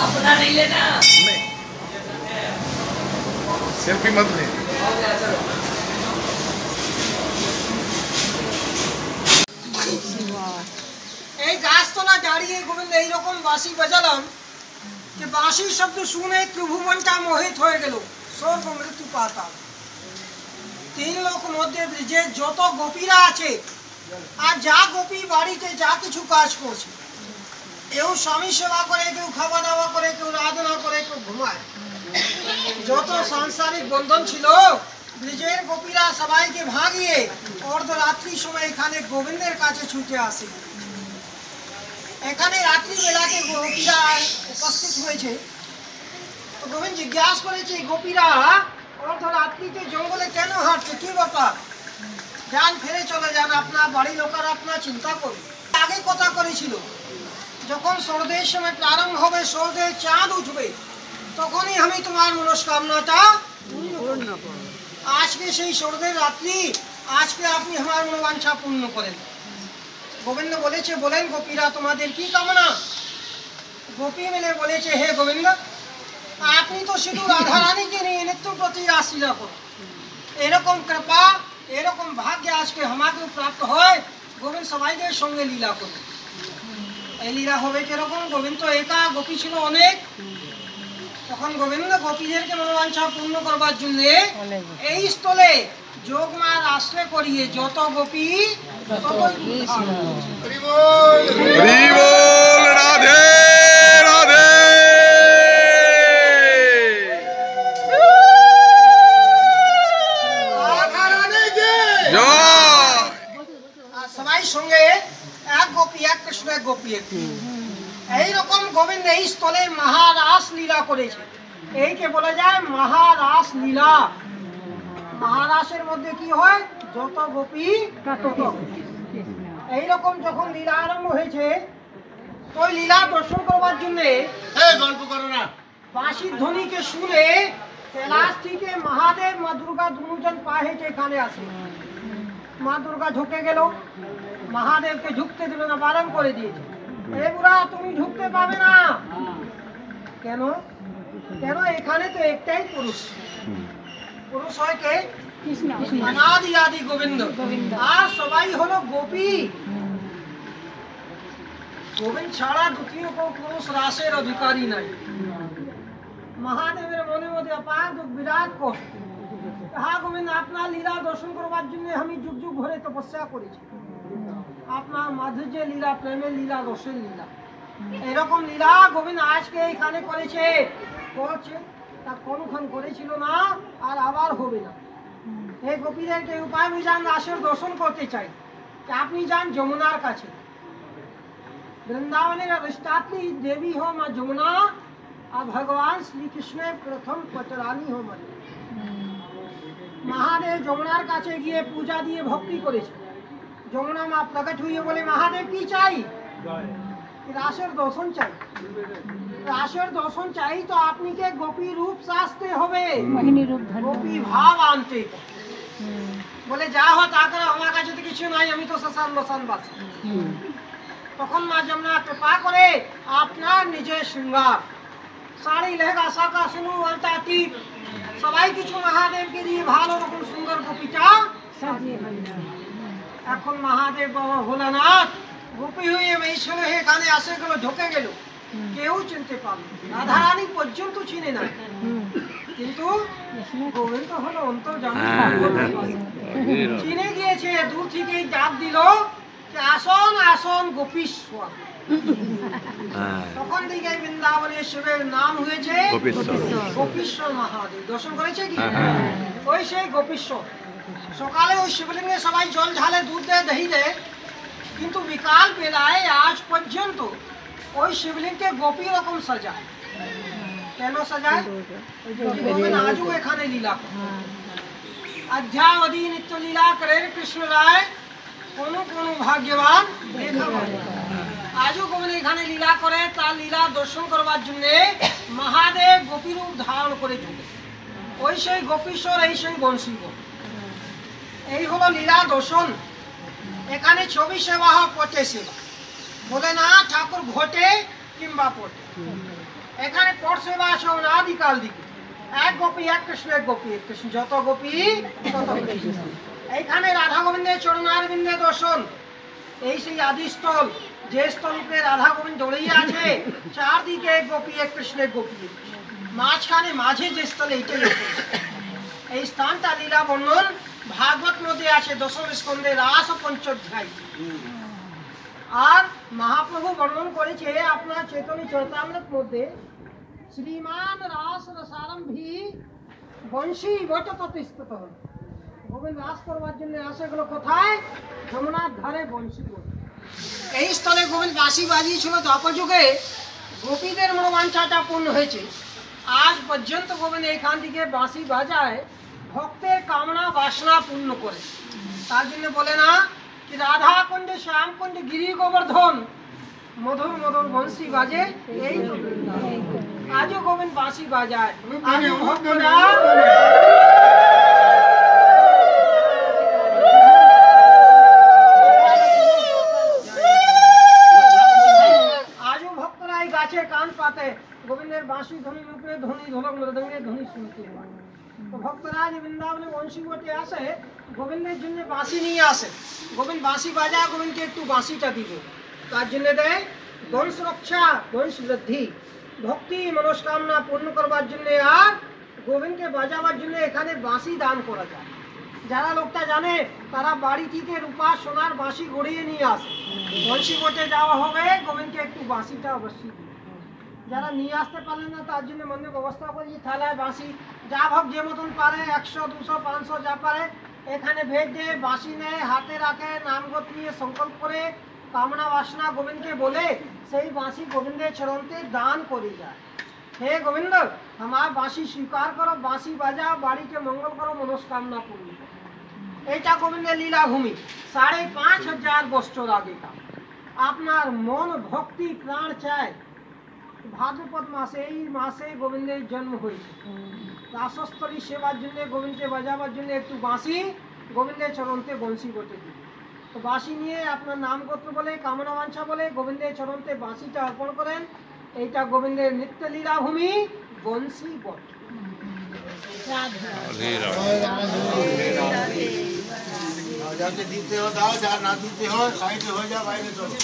अपना नहीं लेना। नहीं सेल्फी मत ले। এই গাছতলা দাঁড়িয়ে গোবিন্দ এইরকম বাঁশি বাজালাম, कि बांसी शब्द सुने त्रिभुवन का मोहित हो गेलो स्वर्ग मृत्यु पाताल तीन लोक मध्य ब्रिजे যত গোপীরা আছে আর যা গোপী বাড়িতে যা কিছু কাজ করছে কেউ স্বামী সেবা করে কেউ খাওয়া দাওয়া করে কেউ রাধনা করে কেউ ঘুমায় যত সাংসারিক বন্ধন ছিল ব্রিজের গোপীরা সবাইকে ভাগিয়ে অর্ধরাত্রি সময় এখানে গোবিন্দের কাছে ছুটে আসে এখানে রাত্রি বেলাতে গোপীরা উপস্থিত হয়েছে তো গোবিন্দ জিজ্ঞাসা করেছে গোপীরা অর্ধরাত্রিতে জঙ্গলে কেন হাঁটছে কি ব্যাপার যান ফিরে চলে যান আপনার বাড়ি লোকেরা আপনার চিন্তা করবে আগে কথা করেছিল যখন সূর্যের সময় প্রারম্ভ হবে সূর্যের চাঁদ উঠবে তখনই আমি তোমার মনস্কামনাটা পূর্ণ করব আজকে সেই সূর্যের রাত্রি আজকে আপনি আমার মনোবাঞ্ছা পূর্ণ করেন গোবিন্দ বলেছে বলেন গোপীরা তোমাদের কি কামনা গোপী মিলে বলেছে হে গোবিন্দ আপনি তো শুধু রাধা রানীকে নিয়ে নিত্য প্রতি রাসলীলা করুন এরকম কৃপা এরকম ভাগ্য আজকে আমাকে প্রাপ্ত হয় গোবিন্দ সবাইদের সঙ্গে লীলা করুন এই লীলা হবে কিরকম গোবিন্দ তো একা গোপী ছিল অনেক তখন গোবিন্দ গোপীদেরকে মনোবাঞ্ছা পূর্ণ করবার জন্য এই স্থলে যোগমার আশ্রয় করিয়ে যত গোপী হরি বল রাধে রাধে সবাই সঙ্গে এক গোপী এক কৃষ্ণ এক গোপী এক এইরকম গোবিন্দ এই স্থলে মহারাস লীলা করেছে এইকে বলা যায় মহারাস লীলা মহারাসের মধ্যে কি হয় যত গোপী তত এইরকম যখন লীলা আরম্ভ হয়েছে ওই লীলা দর্শন করবার জন্য গল্প করো না বাঁশির ধ্বনিকে শুনে कैलाश থেকে মহাদেব মা দুর্গা দুজন পা হেঁটে এখানে আসে মা দুর্গা ঝুঁকে গেল মহাদেবকে ঝুঁকতে দিল না বারণ করে দিয়েছে এ বুড়া তুমি ঝুঁকতে পাবে না কেন কেন এখানে তো একটাই পুরুষ পুরুষ হয় কে কৃষ্ণ অনাদি আদি গোবিন্দ আর সবাই হলো গোপী গোবিন্দ ছাড়া দ্বিতীয় কোন পুরুষ রাসের অধিকারী নাই মহাদেবের মনে মধ্যে অপার দুঃখ বিরাট কষ্ট হ্যাঁ গোবিন্দ আপনার লীলা দর্শন করবার জন্য আমি যুগ যুগ ধরে তপস্যা করেছি আপনার মাধুর্য লীলা প্রেমের লীলা রসের লীলা এরকম লীলা গোবিন্দ আজকে এখানে করেছে করছে তা কোনক্ষণ করেছিল না আর আবার হবে না এই গোপীদেরকে উপায় বুঝান রাসের দর্শন করতে চাই कि আপনি যান যমুনার কাছে वृंदावन अधिष्ठात्री देवी हो माँ जमुना और भगवान श्री कृष्ण प्रथम पचरानी हो मन महादेव যমুনার কাছে গিয়ে পূজা দিয়ে ভক্তি করেছে যমুনা মা প্রকট হয়ে বলে মহাদেব কি চাই রাসের দর্শন চাই রাসের দর্শন চাই তো আপনি কে গোপী রূপ সাজতে হবে মোহিনী রূপ গোপী ভাব আনতে বলে যা হয় তা করে আমার কাছে তো কিছু নাই আমি তো শ্মশান মশান বাস তখন মা যমুনা কৃপা করে আপনার নিজের শৃঙ্গার শাড়ি লেহেঙ্গা শাখা শুনু আলতা টিপ সবাই কিছু মহাদেবকে দিয়ে ভালো রকম সুন্দর গোপীটা এখন মহাদেব বাবা ভোলানাথ গোপী হয়ে এই সময় এখানে আসে গেল ঢুকে গেল কেউ চিনতে পারল রাধা রানী পর্যন্ত চিনে না কিন্তু গোবিন্দ হলো অন্তর্যামী চিনে গিয়েছে দূর থেকেই ডাক দিল আসন আসন গোপীশ্বর তখন থেকে বৃন্দাবনের শিবের নাম হয়েছে গোপীশ্বর মহাদেব দর্শন করেছে কি ওই সেই গোপীশ্বর সকালে ওই শিবলিঙ্গে সবাই জল ঢালে দুধ দেয় দহি দেয় কিন্তু বিকাল বেলায় আজ পর্যন্ত ওই শিবলিঙ্গকে গোপী রকম সাজায় কেন সাজায় আজও এখানে লীলা অধ্যাবধি নিত্য লীলা করে কৃষ্ণ রায় কোনো কোনো ভাগ্যবান আজও গোবিন্দ এখানে লীলা করে তার লীলা দর্শন করবার জন্য মহাদেব গোপী রূপ ধারণ করে চলে ওই সেই গোপীশ্বর এই সেই বংশী এই হলো লীলা দর্শন এখানে ছবি সেবা হয় পটে সেবা বলে না ঠাকুর ঘটে কিংবা পটে এখানে পট সেবা আছে অনাদিকাল দিকে এক গোপী এক কৃষ্ণ এক গোপী এক কৃষ্ণ যত গোপী তত এইখানে রাধা গোবিন্দের চরণারবিন্দে দর্শন এই সেই আদি স্থল, যে স্থলকে রাধা গোবিন্দ দৌড়িয়ে আছে, চারদিকে গোপী এক কৃষ্ণের গোপী, মাঝখানে মাঝে যে স্থল এইটাই এই স্থানটা লীলা বর্ণন ভাগবত মধ্যে আছে দশম স্কন্ধে রাস ও পঞ্চোধ্যায়। আর মহাপ্রভু বর্ণন করেছে আপনার চৈতন্য চরিতামৃত মধ্যে, শ্রীমান রাস রসারম্ভী বংশী বটততিষ্ঠত। গোবিন্দ রাস করবার জন্য আসে গেল কোথায়? যমুনার ধারে বংশী বট। এই স্থলে গোবিন্দ বাঁশি বাজিয়েছিল দ্বাপর যুগে, গোপীদের মনোবাঞ্ছাটা পূর্ণ হয়েছে। আজ পর্যন্ত গোবিন্দ এইখান থেকে বাঁশি বাজায় ভক্তের কামনা বাসনা পূর্ণ করে। তার জন্য বলে না कि राधा कुंड श्याम कुंड गिरी गोवर्धन मधुर मधुर बंशी बाजे आज गोविंद बांसी बाजाए आज भक्तरा आज भक्तरा गाचे कान पाते गोविंदेर बांशी ध्वनि रूपे ध्वनि ढोलक मृदंगे ध्वनि सुनते तो भक्तरा वृंदावने बंशी बटे आसे गोविंदेर जन्य बांशी निये आसे गोविंद बांशी बाजा गोविंदके एकटू बांशीटा दिबे तार जन्य देय वंश रक्षा वंश वृद्धि भक्ति मनोकामना पूर्ण करवार जन्य आर गोविंदके बाजाबार जन्य एखाने बांशी दान करा जाय যারা লোকটা জানে তারা বাড়ি থেকে রূপা সোনার বাঁশি গড়িয়ে নিয়ে আসে বংশী বটে যাওয়া হবে গোবিন্দকে একটু বাঁশিটা অবশ্যই যারা নিয়ে আসতে পারলেন না তার জন্য মন্দির ব্যবস্থা করি থালায় বাঁশি যা ভোগ যে মতন পারে 100 200 500 যা পারে এখানে ভেজ দিয়ে বাঁশি নেয় হাতে রাখে নামগত নিয়ে সংকল্প করে কামনা বাসনা গোবিন্দকে বলে সেই বাঁশি গোবিন্দের চরণতে দান করে যায় हे गोविंद हमार बाँशी स्वीकार करो बाँशी बजाओ बाड़ी के मंगल करो मनोकामना पूर्ण এইটা গোবিন্দের লীলা ভূমি 5500 বছর আগেকার আপনার মন ভক্তি প্রাণ চায় ভাদ্রপদ মাসে এই মাসে গোবিন্দের জন্ম হয়েছে রাসস্থলী সেবার জন্য গোবিন্দকে বাজাবার জন্য একটু বাঁশি গোবিন্দের চরণতে বংশী বটে দিবে তো বাঁশি নিয়ে আপনার নাম গোত্র বলে কামনা বাঞ্ছা বলে গোবিন্দের চরণতে বাঁশিটা অর্পণ করেন এইটা গোবিন্দের নিত্য লীলা ভূমি বংশী বট যাকে দিতে হয় দাও যা না দিতে হয় সাইডে হয়ে যা বাইরে চলো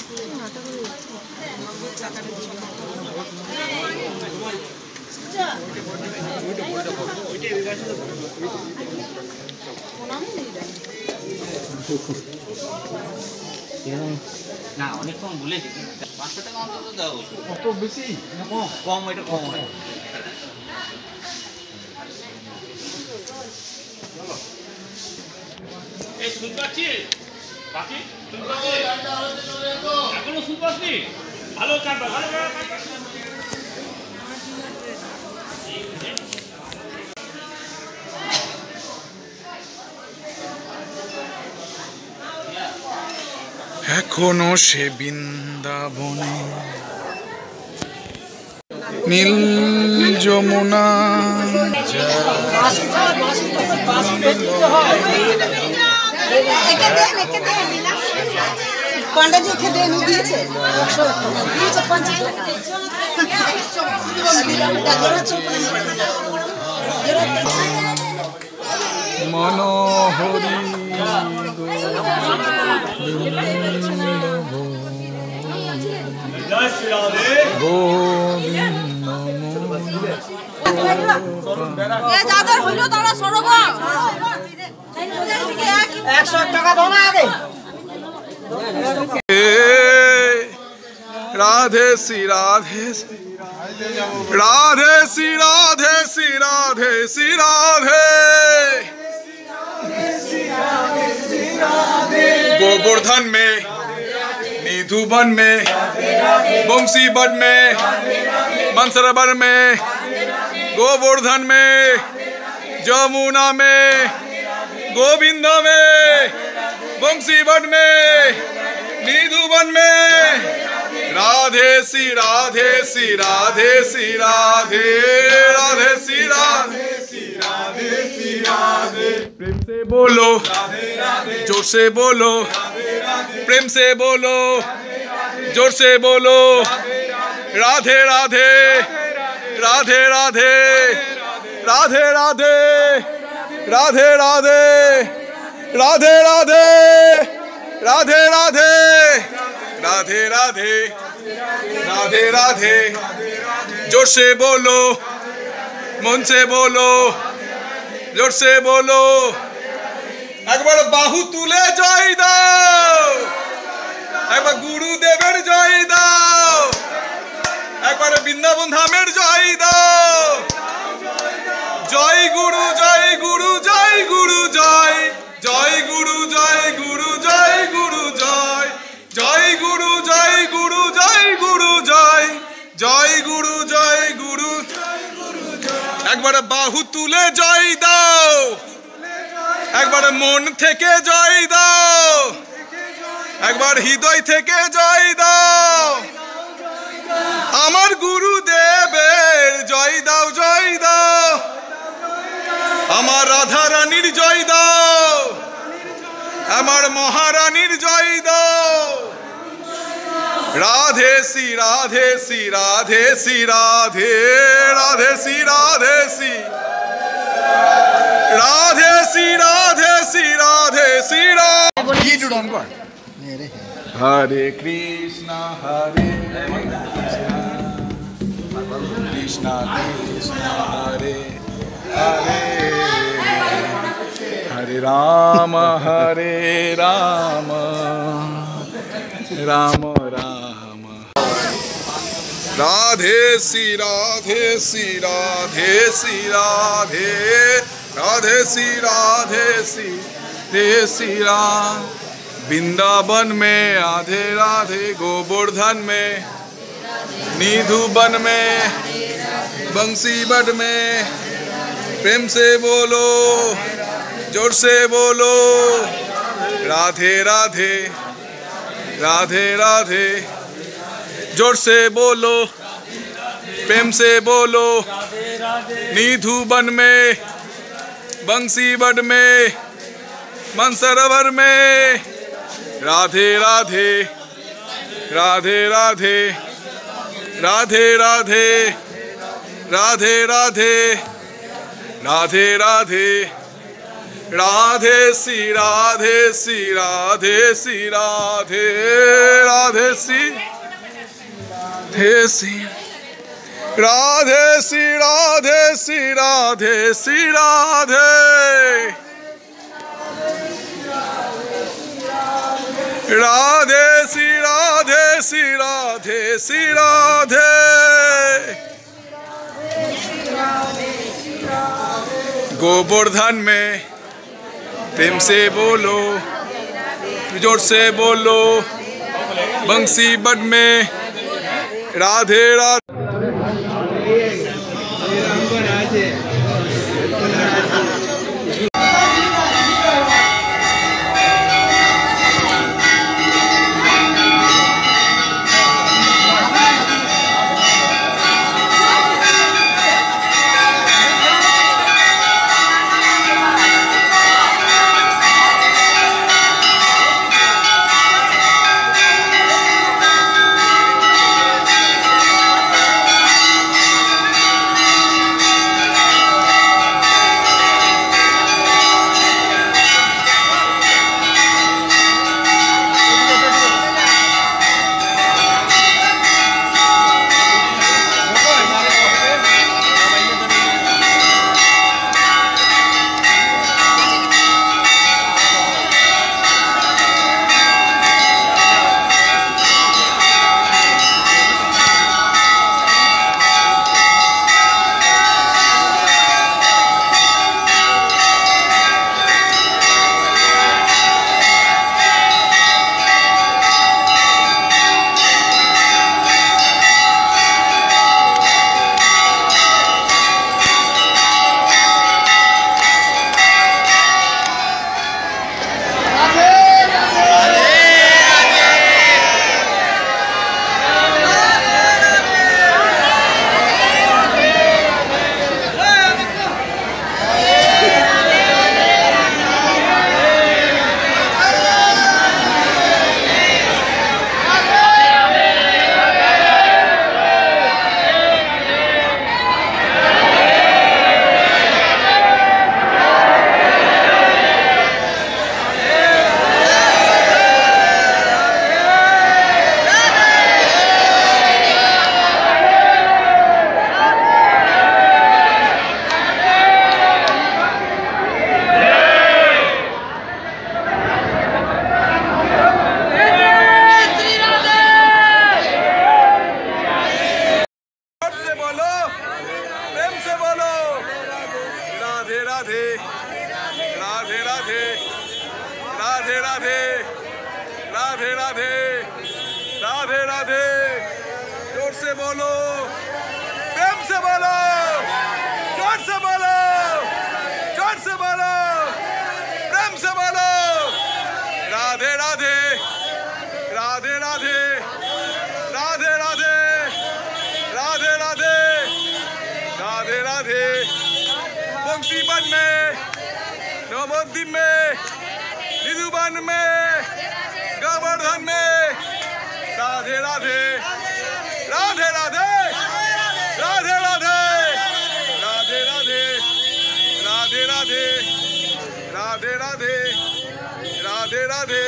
না অনেক কম বলেছি 500 টাকা অন্তত দাও কত বেশি না কম কম এটা কম হয় এই শুনপাচ্ছি বাকি শুনপাচ্ছি এখনো শুনপাচ্ছি ভালো কাটবা ভালো কাটবা এখনো সে বৃন্দাবনে নীল যমুনা पंडित जी खेदे नहीं दिए थे 50 মনোহরি জয় শ্রী রাধে ये ज्यादा হলো তারা সরব 100 টাকা দাও না আগে राधे श्री राधे राधे श्री राधे श्री राधे श्री राधे गोवर्धन में निधुवन में बंशी बट में मनसरोवर में गोवर्धन में जमुना में गोविंद में बंशी बट में निधुवन में राधे श्री राधे श्री राधे श्री राधे राधे श्री राधे श्री राधे श्री राधे प्रेम से बोलो जोर से बोलो प्रेम से बोलो जोर से बोलो राधे राधे राधे राधे राधे राधे राधे राधे राधे राधे राधे राधे राधे राधे राधे राधे जोर से बोलो मन से बोलो जोर से बोलो एक बार बाहु तुले जय दाओ एक बार गुरुदेवेर जय दाओ एक बार बृंदावन धामेर जय दाओ जय गुरु जय गुरु जय गुरु जय जय गुरु जय गुरु जय गुरु जय जय गुरु जय गुरु जय गुरु जय जय गुरु जय गुरु एक बार बाहु तुले जय दाओ एक बार मन थेके जय दाओ एक बार हृदय थेके जय दाओ आमार गुरुदेवेर जय दाओ जय दाओ आमार राधा रानीर जय दाओ आमार महारानीर जय दाओ राधे श्री राधे श्री राधे श्री राधे राधे श्री राधे श्री राधे श्री राधे श्री राधे श्री राधे हरे कृष्णा कृष्णा कृष्णा हरे हरे हरे राम राम राम राधे श्री राधे श्री राधे श्री राधे राधे श्री राधे श्री श्री राम वृंदावन में राधे राधे गोवर्धन में निधुवन में बंसी बड में प्रेम से बोलो जोर से बोलो राधे राधे राधे राधे जोर से बोलो प्रेम से बोलो निधुवन में बंसी बड में मनसरोवर में राधे राधे राधे राधे राधे राधे राधे राधे राधे राधे राधे श्री राधे श्री राधे श्री राधे राधे श्री राधे श्री राधे श्री राधे श्री राधे राधे श्री राधे श्री राधे श्री राधे गोवर्धन में प्रेम से बोलो जोर से बोलो बंसी बड में राधे राधे राधे राधे राधे राधे जोर से बोलो प्रेम से बोलो जोर से बोलो जोर से बोलो प्रेम से बोलो राधे राधे राधे राधे राधे राधे राधे राधे राधे राधे बंसीवन में नवद्वीप में निधुवन में गोवर्धन में राधे राधे राधे राधे राधे राधे राधे राधे राधे राधे राधे राधे राधे राधे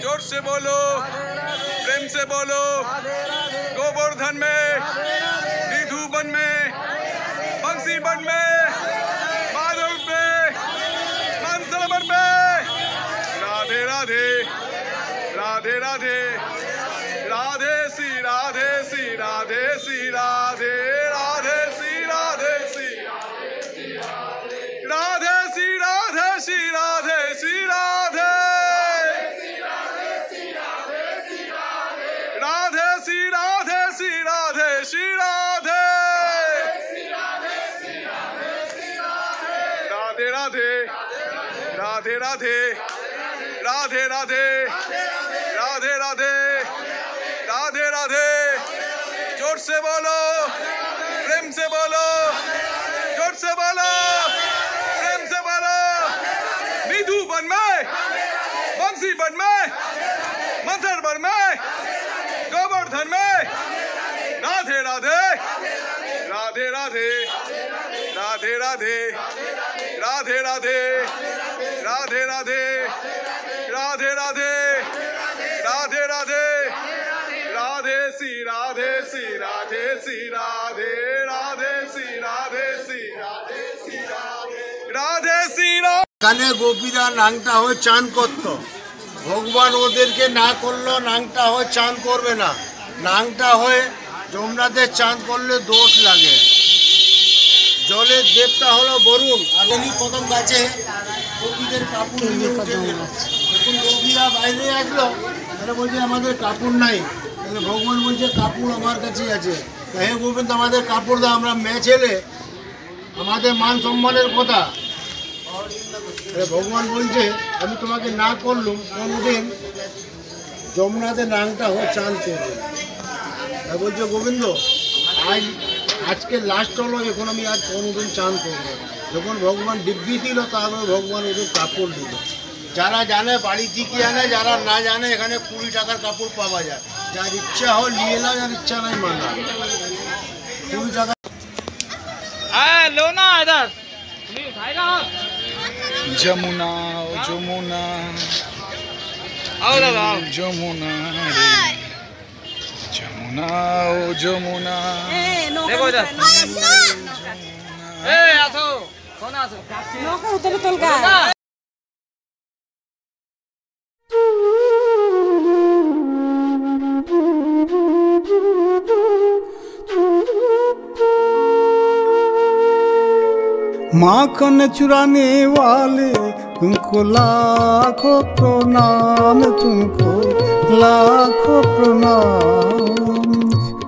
जोर से बोलो प्रेम से बोलो गोवर्धन में निधुवन में बंसीवन में माधव में मानसरोवर में राधे राधे राधे राधे राधे श्री राधे श्री राधे श्री राधे राधे श्री राधे श्री राधे श्री राधे श्री राधे श्री राधे राधे श्री राधे श्री राधे श्री राधे राधे राधे राधे राधे राधे राधे राधे राधे राधे राधे जोर से बोलो प्रेम से बोलो जोर से बोलो प्रेम से बोलो निधुवन में बंसीवन में मंथरवन में गोवर्धन में राधे राधे राधे राधे राधे राधे राधे राधे राधे राधे राधे राधे राधे राधे राधे श्री राधे श्री राधे श्री राधे राधे श्री राधे श्री राधे श्री राधे श्री राधे এখানে গোপীরা নাংটা হয়ে চান করত ভগবান ওদেরকে না করলো নাংটা হয়ে চান করবে না নাংটা হয়ে যমুনাতে চান করলে দোষ লাগে জলের দেবতা হলো বরুণ আর উনি প্রথম গাছে গোপীদের কাপড় নিয়ে উঠে গেল যখন গোপীরা বাইরে আসলো তারা বলছে আমাদের কাপড় নাই তাহলে ভগবান বলছে কাপড় আমার কাছেই আছে হে গোবিন্দ আমাদের কাপড় দাও আমরা মেয়ে ছেলে আমাদের মান সম্মানের কথা ভগবান বলছে আমি তোমাকে না করলুম কোনদিন যমুনাতে নাংটা হয়ে চান করবে বলছে গোবিন্দ আজকে লাস্ট হলো এখন আমি আজ কোনোদিন চান করবো যখন ভগবান দিব্যি দিল তারপরে ভগবান ওদের কাপড় দিল যারা জানে বাড়ি থেকে আনে যারা না জানে এখানে 20 টাকার কাপড় পাওয়া যায় যার ইচ্ছা হয় নিয়ে নাও যার ইচ্ছা নাই মানা 20 টাকা लो ना इधर उठाएगा যমুনা ও যমুনা आओ दादा যমুনা রে যমুনা ও যমুনা देखो इधर ए आसो कौन आसो নৌকা উতরে তোলগা माखन चुराने वाले तुमको लाखों प्रणाम तुमको लाखों प्रणाम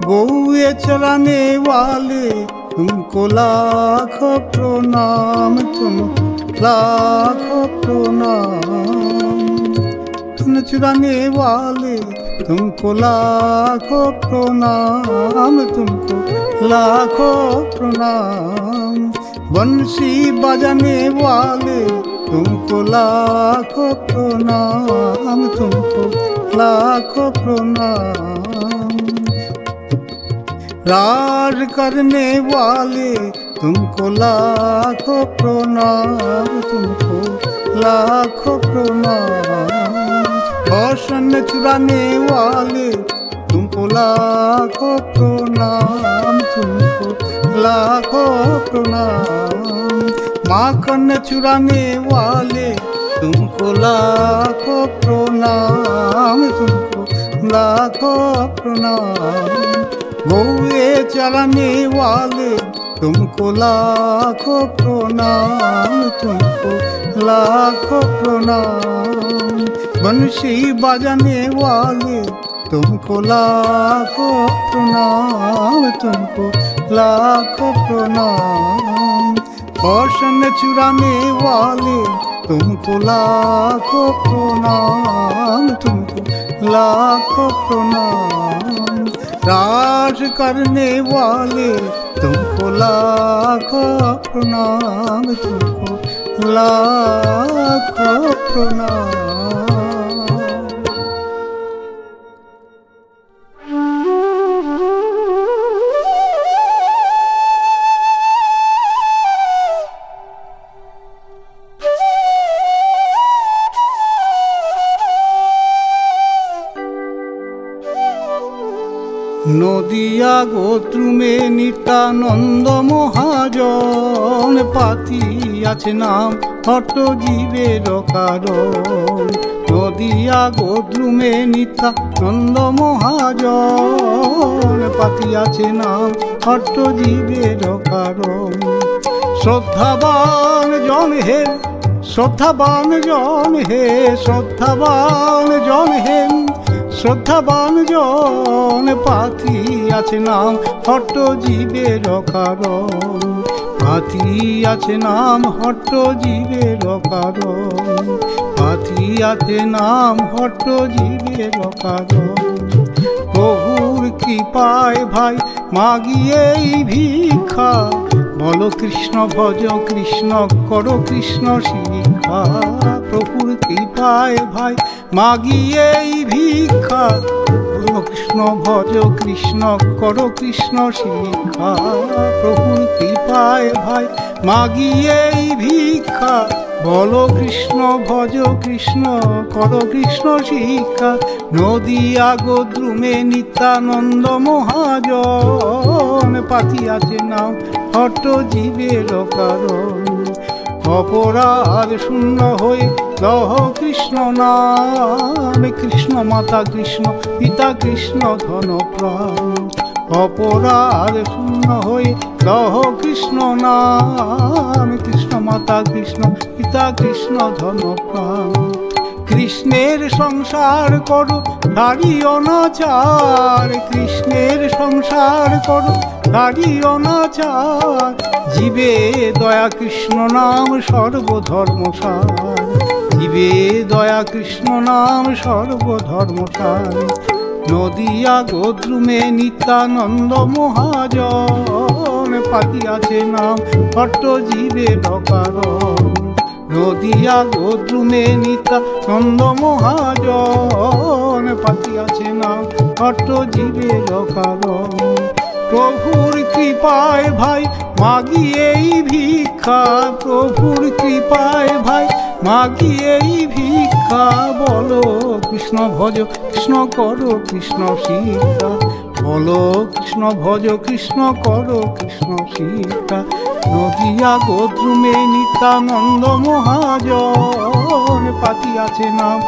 गौए चराने वाले तुमको लाखों प्रणाम तुमको लाखों प्रणाम धन चुराने वाले तुमको लाखों प्रणाम तुमको लाखों प्रणाम बंसी बजाने वाले तुमको लाखों प्रणाम तुमको लाखों प्रणाम राज करने वाले तुमको लाखों प्रणाम तुमको लाखों प्रणाम भाषण चुराने वाले तुमको लाखों प्रणाम तुमको लाखों प्रणाम माखन चुराने वाले तुमको लाखों प्रणाम तुमको लाखों प्रणाम गौए चराने वाले तुमको लाखों प्रणाम तुमको लाखों प्रणाम बंसी बजाने वाले तुमको लाखों प्रणाम, तुमको लाखों प्रणाम। कौशन चुराने वाले तुमको लाखों प्रणाम, तुमको लाखों प्रणाम। राज करने वाले तुमको लाखों प्रणाम, तुमको लाखों प्रणाम। নদিয়া গোত্রুমে নিত্যানন্দ মহাজন, পাতি আছে নাম হট্টজীবের কারণ। নদিয়া গোত্রুমে নিত্যানন্দ মহাজন, পাতি আছে নাম হট্টজীবের কারণ। শ্রদ্ধাবান জন হে, শ্রদ্ধাবান জন হে, শ্রদ্ধাবান জন হে, শ্রদ্ধাবান জন, পাতি আছে নাম হট্টজীবের কারণ। পাতি আছে নাম হট্টজীবের কারণ। পাতি আছে নাম হট্টজীবের কারণ। প্রভুর কৃপায় ভাই মাগিয়ে ভিক্ষা, বলো কৃষ্ণ ভজ কৃষ্ণ করো কৃষ্ণ শিক্ষা। প্রভুর কৃপায় ভাই মাগিয়ে ভিক্ষা, বলো কৃষ্ণ ভজ কৃষ্ণ করো কৃষ্ণ শিক্ষা। প্রভুর কৃপায় ভাই মাগিয়ে ভিক্ষা, বলো কৃষ্ণ ভজ কৃষ্ণ করো কৃষ্ণ শিক্ষা। নদিয়া গোদ্রুমে নিত্যানন্দ মহাজন, পাতি আছে নাম হট্টজীবের কারণ। অপরাধ শূন্য হয়ে লহ কৃষ্ণ নাম, কৃষ্ণ মাতা কৃষ্ণ পিতা কৃষ্ণ ধন প্রাণ। অপরাধ শূন্য হয়ে লহ কৃষ্ণ নাম, কৃষ্ণ মাতা কৃষ্ণ পিতা কৃষ্ণ ধন প্রাণ। কৃষ্ণের সংসার করো নারী অনাচার, কৃষ্ণের সংসার করো নারী অনাচার। জীবে দয়া কৃষ্ণ নাম সর্বধর্মসার, জীবে দয়া কৃষ্ণ নাম সর্বধর্মসার। নদিয়া গোদ্রুমে নিত্যানন্দ মহাজন, পাতি আছে নাম হট্টজীবের কারণ। নদিয়া গোদ্রুমে নিত্যানন্দ মহাজন, পাতি আছে নাম হট্টজীবের কারণ। প্রভুর কৃপায় ভাই মাগিয়ে ভিক্ষা, প্রভুর কৃপায় ভাই মাগিয়ে ভিক্ষা, বলো কৃষ্ণ ভজ কৃষ্ণ করো কৃষ্ণ শিক্ষা। বলো কৃষ্ণ ভজ কৃষ্ণ করো কৃষ্ণ শিক্ষা। নদিয়া গোদ্রুমে নিত্যানন্দ মহাজন, পাতি আছে নাম